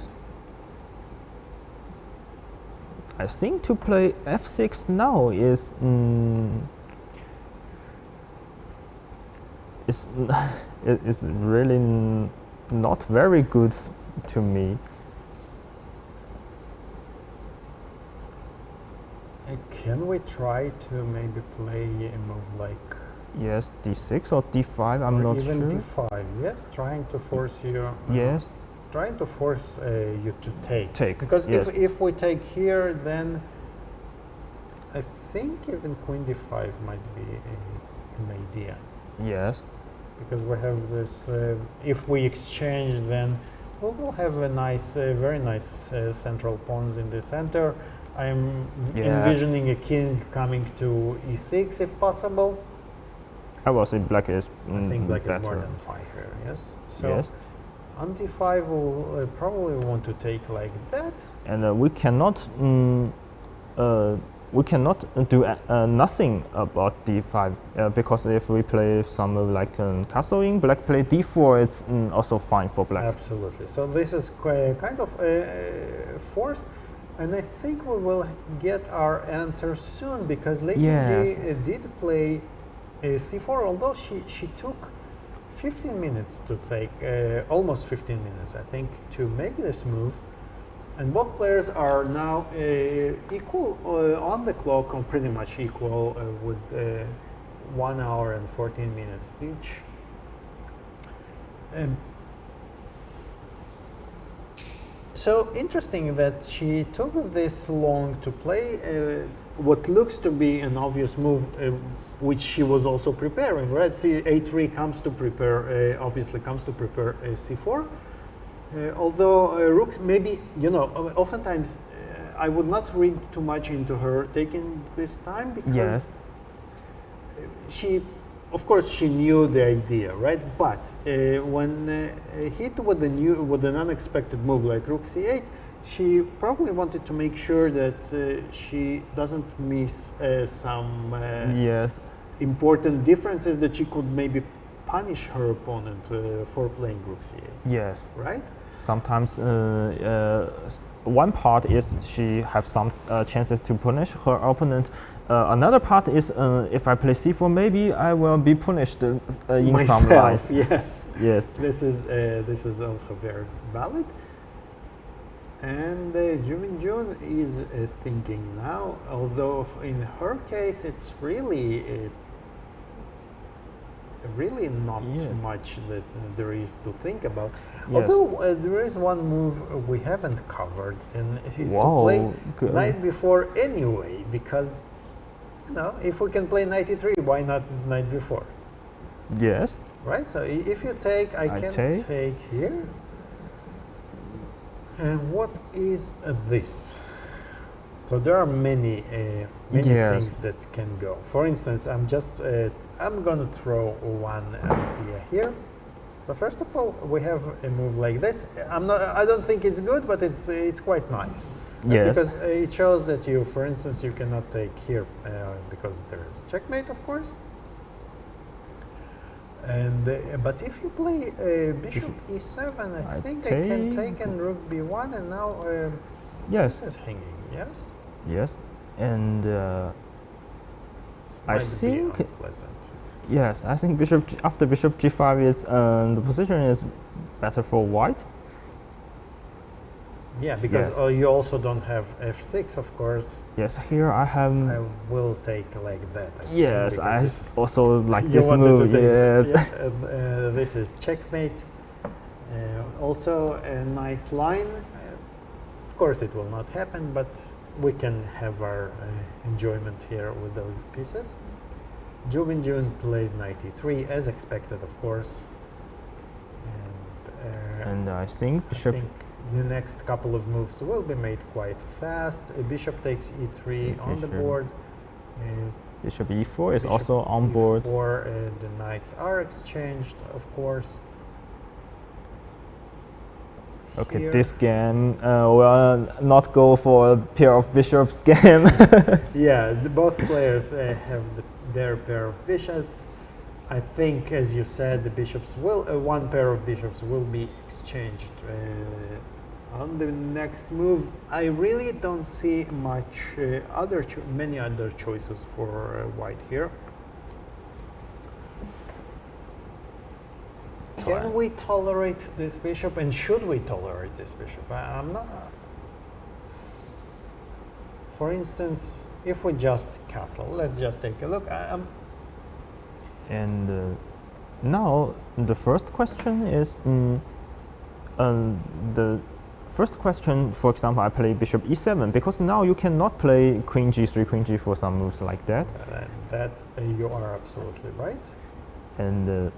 I think to play f6 now is it's really not very good to me. Can we try to maybe play a move like yes, d6 or d5? I'm not sure. Even d5, yes, trying to force you. Yes. Trying to force you to take. Because yes. if we take here, then I think even queen d5 might be an idea. Yes. Because we have this. If we exchange, then we will have a nice, very nice central pawns in the center. I'm envisioning a king coming to e6 if possible. I will say black is I think black better. is more than fine here, yes? So yes. on d5 we'll probably want to take like that. And we cannot do nothing about d5 because if we play some like castling, black play d4 is also fine for black. Absolutely. So this is kind of forced. And I think we will get our answer soon because Lei Tingjie did play c4, although she took 15 minutes to take, almost 15 minutes, I think, to make this move. And both players are now equal on the clock, or pretty much equal with 1 hour and 14 minutes each. So interesting that she took this long to play what looks to be an obvious move, which she was also preparing, right? See, a3 comes to prepare, obviously comes to prepare c4. Although rooks, maybe, you know, oftentimes I would not read too much into her taking this time because she of course, she knew the idea, right? But when hit with an unexpected move like Rook C8, she probably wanted to make sure that she doesn't miss some Yes. important differences that she could maybe punish her opponent for playing Rook C8. Yes. Right? Sometimes one part is she have some chances to punish her opponent. Another part is if I play c4, maybe I will be punished in some line. Yes. Yes. This is also very valid. And Ju Wenjun is thinking now, although in her case it's really not much that there is to think about. Yes. Although there is one move we haven't covered, and it is to play knight before anyway, because if we can play knight e3, why not knight before? Yes. Right. So if you take, I can take here. And what is this? So there are many things that can go. For instance, I'm gonna throw one idea here. So first of all, we have a move like this. I don't think it's good, but it's quite nice. Yes. Because it shows that you, for instance, you cannot take here because there is checkmate, of course. And but if you play bishop e7, I think I can take and rook b1, and now yes, this is hanging. Yes. Yes, and I think yes, I think after bishop g5, it's the position is better for white. Yeah, because you also don't have f6, of course. Yes, here I have. I will take like that. Yes, I also like this move. Yes. Yeah, and, this is checkmate. Also a nice line. Of course, it will not happen, but we can have our enjoyment here with those pieces. Ju Wenjun plays knight e3 as expected, of course. And I think bishop. The next couple of moves will be made quite fast. Bishop takes e3 on the board. Bishop e4 is also on board. The knights are exchanged, of course. Okay, here. This game will not go for a pair of bishops game. Yeah, both players have their pair of bishops. I think, as you said, the bishops will one pair of bishops will be exchanged on the next move. I really don't see much many other choices for white here. Can we tolerate this bishop, and should we tolerate this bishop? I'm not. For instance, if we just castle, let's just take a look. And now the first question is the first question. For example, I play bishop e7 because now you cannot play queen g3, queen g4, some moves like that. You are absolutely right. And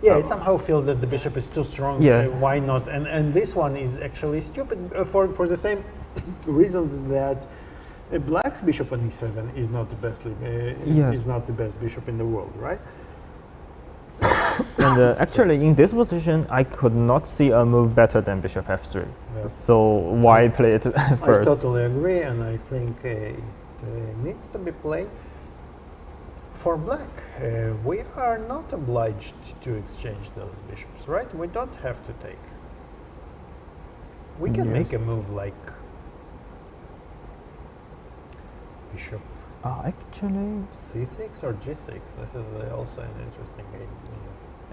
yeah, it somehow feels that the bishop is too strong. Yeah. Why not? And this one is actually stupid for the same reasons that black's bishop on e7 is not the best is not the best bishop in the world, right? And actually, in this position, I could not see a move better than bishop f3. Yeah. So why play it first? I totally agree, and I think it needs to be played. For black, we are not obliged to exchange those bishops, right? We don't have to take. We can make a move like bishop actually c6 or g6. This is also an interesting game.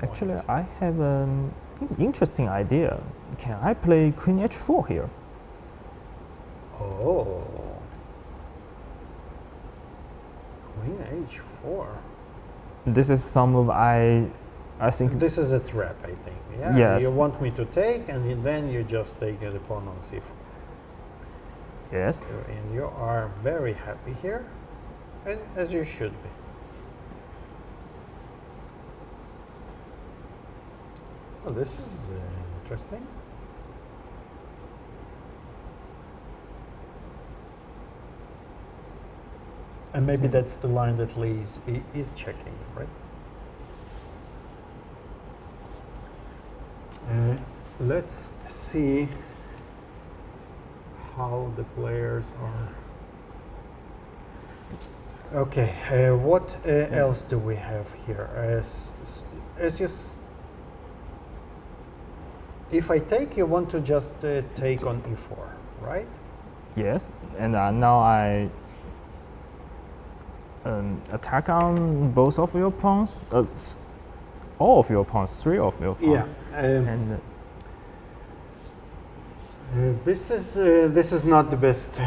Actually, I have an interesting idea. Can I play queen h4 here? Oh, queen h4. This is some move I think. This is a trap, I think. Yeah. Yes. You want me to take, and then you just take the pawn on c4. Yes. And you are very happy here, and as you should be. Oh, this is interesting. And maybe that's the line that Lei is checking, right? Let's see how the players are. Okay, what else do we have here? If I take, you want to just take on e4, right? Yes, and now I attack on both of your pawns, all of your pawns, 3 of your pawns. Yeah. And this is not the best.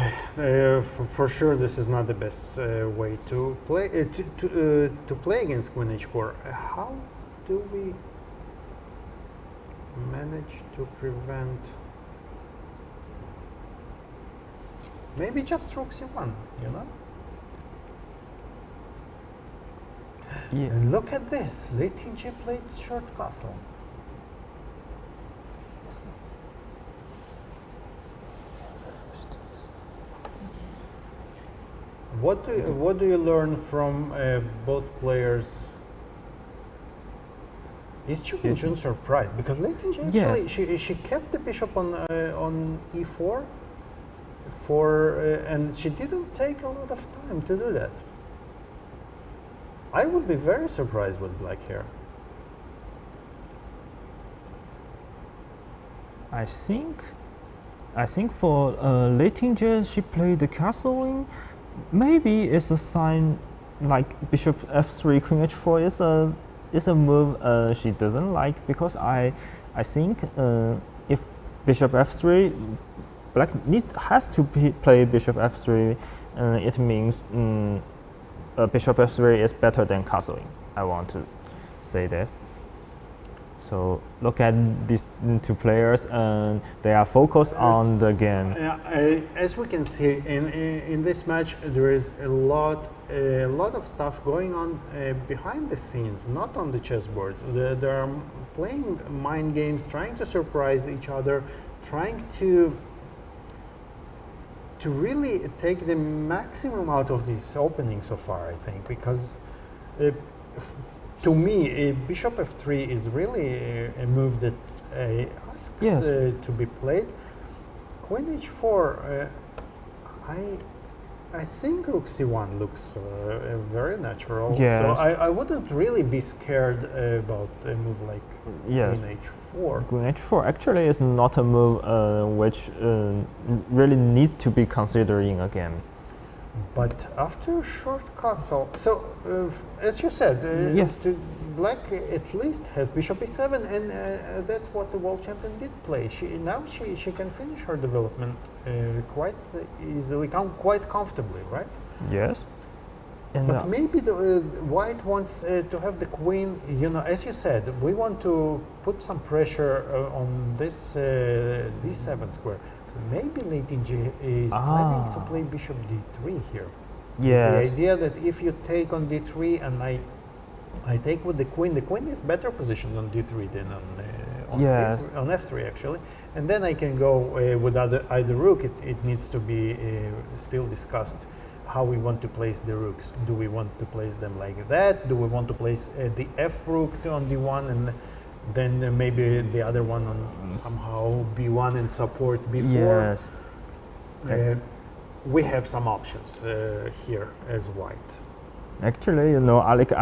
For sure, this is not the best way to play to play against Queen h4. How do we manage to prevent? Maybe just rook c1, you know? yeah. And look at this. Lei Tingjie played short castle. What do you learn from both players? Is Ju Wenjun surprised? Because Lei Tingjie actually she kept the bishop on e4 and she didn't take a lot of time to do that. I would be very surprised with black here. I think for Lei Tingjie, she played the castling. Maybe it's a sign like bishop f3, queen h4 is a move she doesn't like, because I think if bishop f3, black has to play bishop f3. It means bishop f3 is better than castling. I want to say this. So look at these 2 players, and they are focused on the game. As we can see in this match, there is a lot of stuff going on behind the scenes, not on the chessboards. They are playing mind games, trying to surprise each other, trying to really take the maximum out of this opening so far, I think, because to me, bishop f3 is really a move that asks to be played. Queen h4, I think rook c1 looks very natural. Yes. So I wouldn't really be scared about a move like queen h4. Queen h4 actually is not a move which really needs to be considered in a game. But after short castle, so as you said, black at least has bishop e7, and that's what the world champion did play. She can finish her development quite easily, quite comfortably, right? Yes. And but maybe the white wants to have the queen. You know, as you said, we want to put some pressure on this d7 square. Maybe Lei Tingjie is planning to play bishop d3 here. Yes. The idea that if you take on d3 and I take with the queen is better positioned on d3 than on c3, on f3 actually, and then I can go with either rook. It needs to be still discussed how we want to place the rooks. Do we want to place them like that? Do we want to place the f rook on d1 and then maybe the other one on somehow b1 and support b4? Yes. We have some options here as white. Actually, you know, Alik,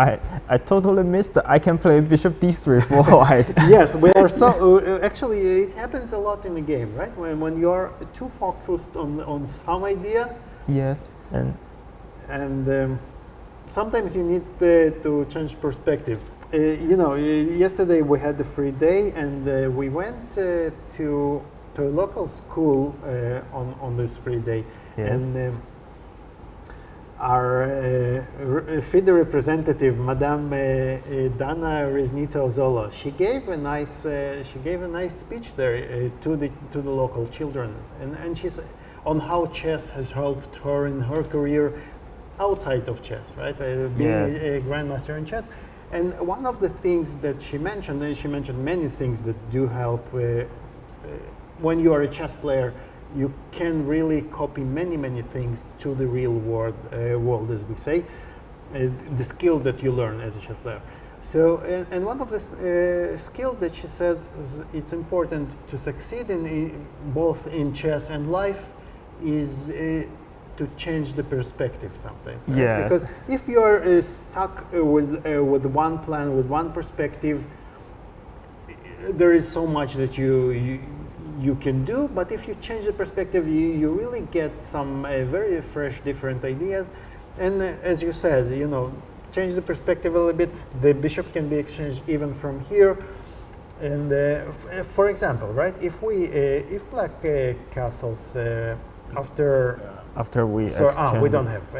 I totally missed that I can play bishop d3 for white. Yes, we are so actually it happens a lot in the game, right? When you're too focused on some idea. Yes, and sometimes you need to change perspective. You know, yesterday we had the free day, and we went to a local school on this free day, and our FIDE representative, Madame Dana Riznica-Ozola, she gave a nice speech there to the local children, and she's on how chess has helped her in her career outside of chess, right? Being a grandmaster in chess. And one of the things that she mentioned many things that do help when you are a chess player you can really copy many things to the real world, as we say, the skills that you learn as a chess player. So, and one of the skills that she said is it's important to succeed in both in chess and life is to change the perspective sometimes. Right? Yes. Because if you are stuck with one plan, with one perspective, there is so much that you can do. But if you change the perspective, you really get some very fresh, different ideas. And as you said, you know, change the perspective a little bit. The bishop can be exchanged even from here. And for example, right? If black castles after we we don't have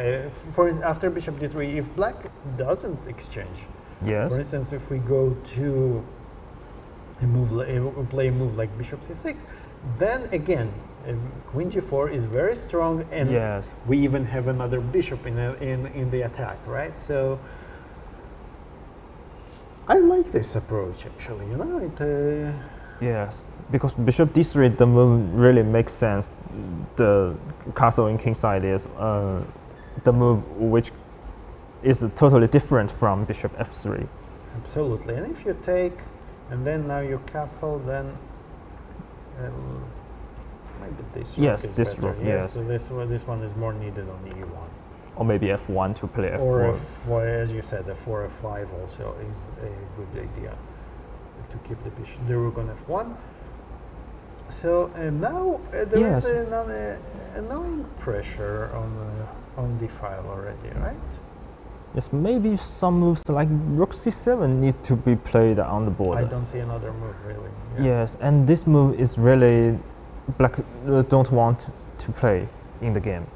after bishop d3. If black doesn't exchange, yes. For instance, if we go to a move, play a move like bishop c6, then again. Queen g4 is very strong, and yes. we even have another bishop in the attack, right? So I like this approach actually. You know, yes, because bishop d3, the move really makes sense. The castle in kingside is the move which is totally different from bishop f3. Absolutely, and if you take, and then now you castle, then. Maybe this rook is this better. rook, yes. So this one is more needed on e1. Or maybe f1 to play f4. Or f4, as you said, f4, f5 also is a good idea to keep the bishop, the rook on f1. So now there is an annoying pressure on the file already, right? Yes, maybe some moves like rook c7 needs to be played on the board. I don't see another move really. Yeah. Yes, and this move is really black don't want to play in the game.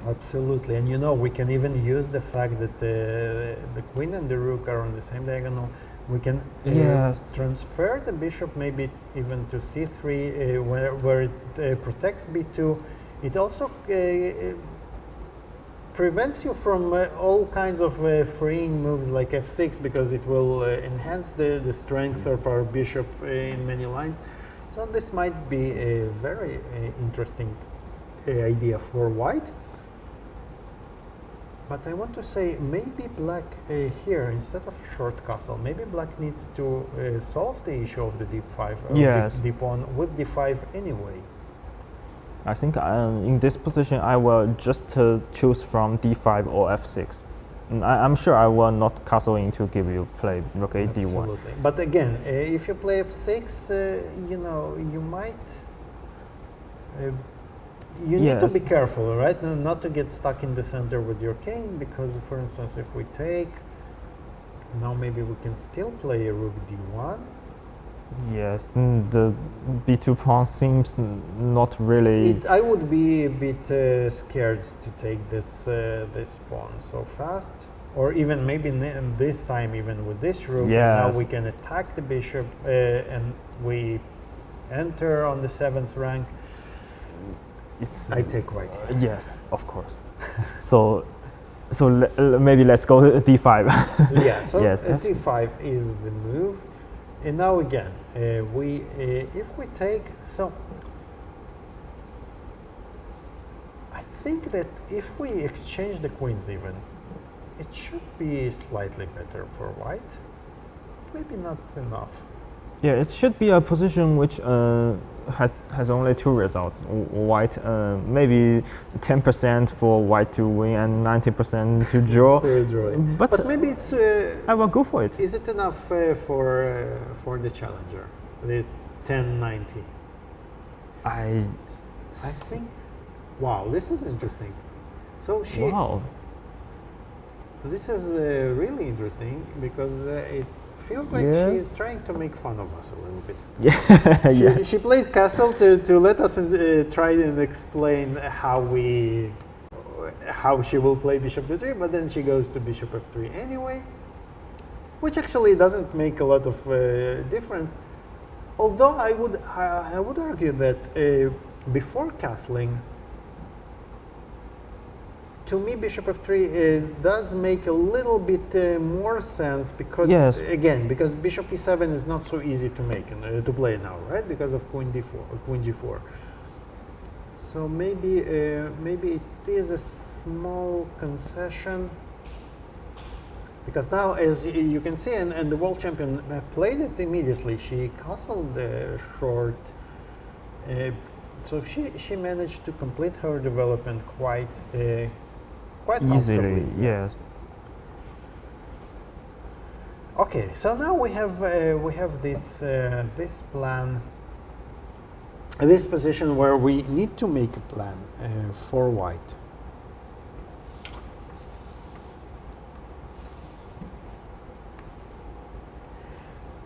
Absolutely, and you know, we can even use the fact that the queen and the rook are on the same diagonal. We can transfer the bishop maybe even to c3 where it protects b2. It also prevents you from all kinds of freeing moves like f6, because it will enhance the strength of our bishop in many lines. So this might be a very interesting idea for white. But I want to say maybe black here, instead of short castle, maybe black needs to solve the issue of the d5 or d pawn with d5 anyway. I think in this position I will just choose from d5 or f6. And I'm sure I will not castle in to give you play rook a d1. Absolutely. But again, if you play f6, you know, you might you need to be careful, right? Not to get stuck in the center with your king, because, for instance, if we take, now maybe we can still play a rook d1. Yes, the b2 pawn seems not really. I would be a bit scared to take this this pawn so fast, or even maybe this time even with this rook. Yes. And now we can attack the bishop, and we enter on the 7th rank. I take white here. Yes, of course. so maybe let's go to d5. Yeah. So yes, d5 is the move. And now again, if we take, so I think that if we exchange the queens even, it should be slightly better for white. Maybe not enough. Yeah, it should be a position which has only two results. White, maybe 10% for white to win and 90% to draw. But maybe it's. I will go for it. Is it enough for the challenger? This 10-90. I think. Wow, this is interesting. So she. Wow. This is really interesting because it feels like she is trying to make fun of us a little bit. Yeah. She played castle to let us try and explain how she will play bishop d3, but then she goes to bishop f3 anyway, which actually doesn't make a lot of difference. Although I would argue that before castling, to me, bishop f3 does make a little bit more sense because, Yes. again, because bishop e7 is not so easy to make to play now, right? Because of queen d4, queen g4. So maybe maybe it is a small concession. Because now, as you can see, and the world champion played it immediately. She castled the short. So she managed to complete her development quite Easily, comfortably. yes. Okay, so now we have this this plan, this position where we need to make a plan for white.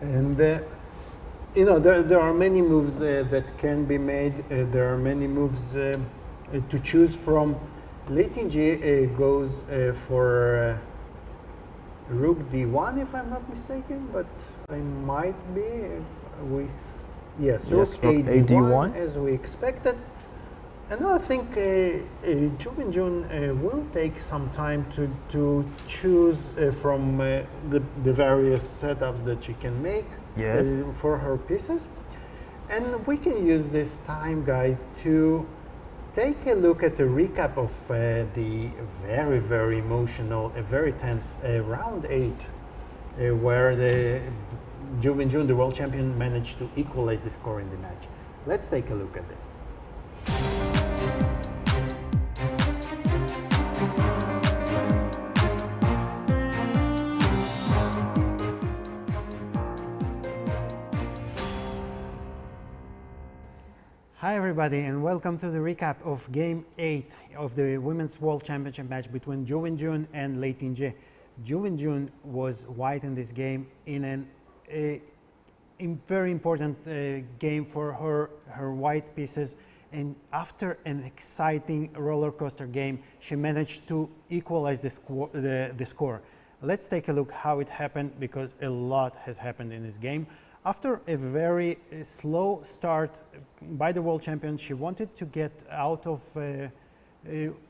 And you know, there are many moves that can be made. There are many moves to choose from. Lei Tingjie goes for rook d1, if I'm not mistaken, but I might be. Yes, rook a d1, as we expected. And now I think Ju Wenjun will take some time to choose from the various setups that she can make for her pieces. And we can use this time, guys, to take a look at a recap of the very, very emotional, very tense round 8, where Ju Wenjun, the world champion, managed to equalize the score in the match. Let's take a look at this. Hi everybody, and welcome to the recap of Game 8 of the Women's World Championship match between Ju Wenjun and Lei Tingjie. Ju Wenjun was white in this game in a very important game for her white pieces, and after an exciting roller coaster game, she managed to equalize the score. Let's take a look how it happened, because a lot has happened in this game. After a very slow start by the world champion, she wanted to get out of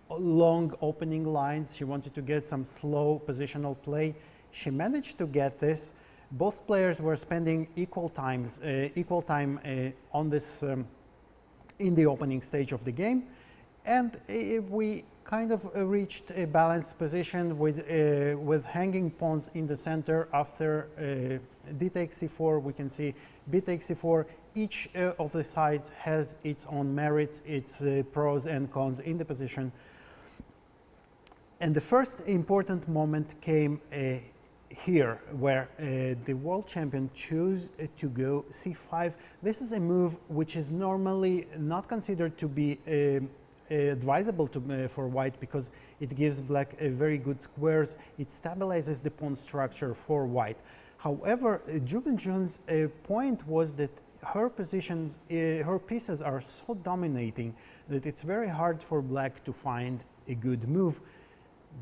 long opening lines. She wanted to get some slow positional play. She managed to get this. Both players were spending equal time on this in the opening stage of the game, and we kind of reached a balanced position with hanging pawns in the center. After d takes c4, we can see b takes c4. Each of the sides has its own merits, its pros and cons in the position. And the first important moment came here, where the world champion chose to go c5. This is a move which is normally not considered to be advisable for white, because it gives black a very good squares. It stabilizes the pawn structure for white. However, Ju Wenjun's point was that her positions, her pieces are so dominating that it's very hard for black to find a good move.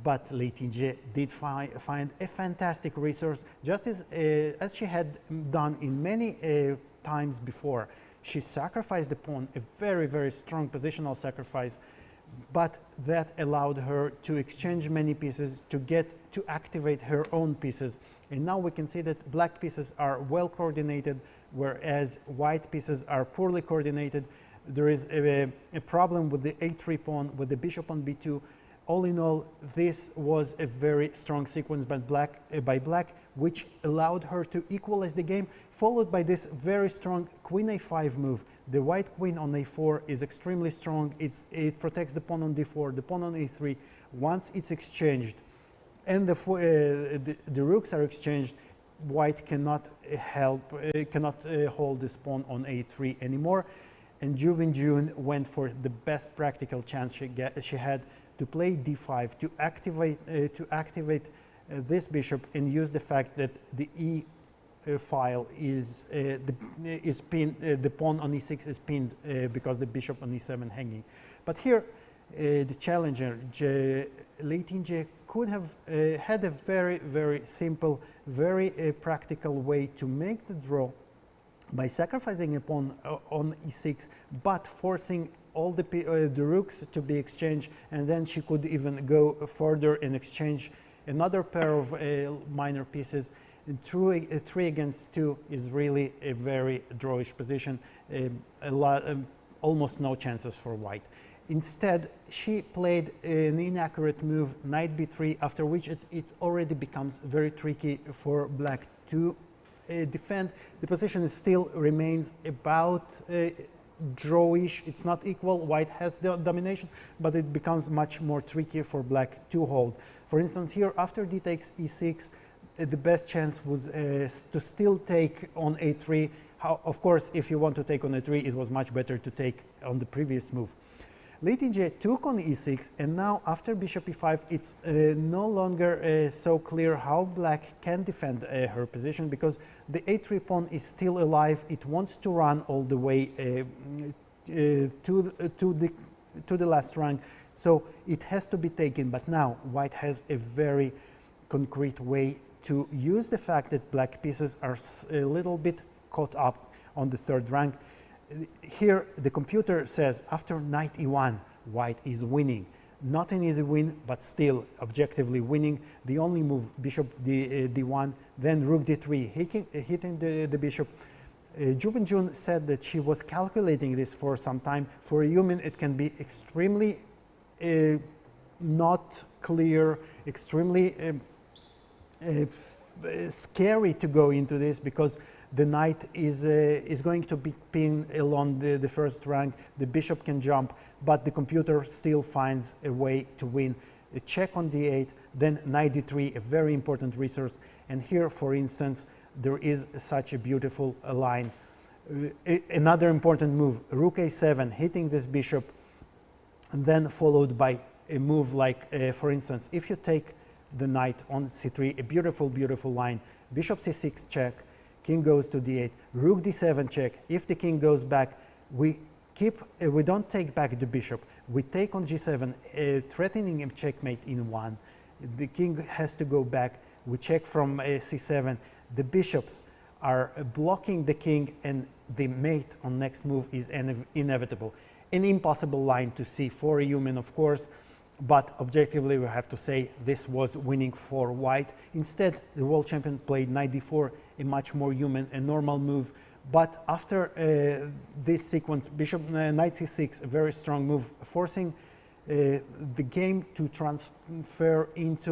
But Lei Tingjie did find a fantastic resource, just as she had done in many times before. She sacrificed the pawn, a very, very strong positional sacrifice, but that allowed her to exchange many pieces to activate her own pieces. And now we can see that black pieces are well coordinated, whereas white pieces are poorly coordinated. There is a problem with the a3 pawn, with the bishop on b2. All in all, this was a very strong sequence by black, which allowed her to equalize the game, followed by this very strong queen a5 move. The white queen on a4 is extremely strong. It protects the pawn on d4, the pawn on a3. Once it's exchanged and the rooks are exchanged, white cannot hold this pawn on a3 anymore. And Ju Wenjun went for the best practical chance she had to play d5, to activate this bishop, and use the fact that the e file is pinned, the pawn on e6 is pinned because the bishop on e7 hanging. But here, the challenger, Lei Tingjie, could have had a very, very simple, very practical way to make the draw by sacrificing a pawn on e6, but forcing all the rooks to be exchanged, and then she could even go further and exchange another pair of minor pieces. And 3 against 2 is really a very drawish position, almost no chances for white. Instead, she played an inaccurate move, knight b3, after which it already becomes very tricky for black to defend. The position still remains about drawish. It's not equal. White has the domination, but it becomes much more tricky for black to hold. For instance, here after d takes e6, the best chance was to still take on a3. Of course, if you want to take on a3, it was much better to take on the previous move. Lei Tingjie took on e6, and now after bishop e5, it's no longer so clear how black can defend her position, because the a3 pawn is still alive. It wants to run all the way to the last rank, so it has to be taken. But now white has a very concrete way to use the fact that black pieces are a little bit caught up on the 3rd rank. Here the computer says after knight e1, white is winning. Not an easy win, but still objectively winning. The only move, bishop d1, then rook d3, hitting the bishop. Ju Wenjun said that she was calculating this for some time. For a human, it can be extremely not clear, extremely scary to go into this, because the knight is going to be pinned along the 1st rank. The bishop can jump, but the computer still finds a way to win. A check on d8, then knight d3, a very important resource. And here, for instance, there is such a beautiful line. Another important move, rook a7, hitting this bishop, and then followed by a move like, for instance, if you take the knight on c3, a beautiful, beautiful line, bishop c6 check, king goes to d8, rook d7 check. If the king goes back, we don't take back the bishop. We take on g7, threatening a checkmate in 1. The king has to go back. We check from c7. The bishops are blocking the king, and the mate on next move is inevitable. An impossible line to see for a human, of course, but objectively we have to say this was winning for white. Instead, the world champion played knight d4, a much more human and normal move. But after this sequence, bishop knight c6, a very strong move, forcing the game to transfer into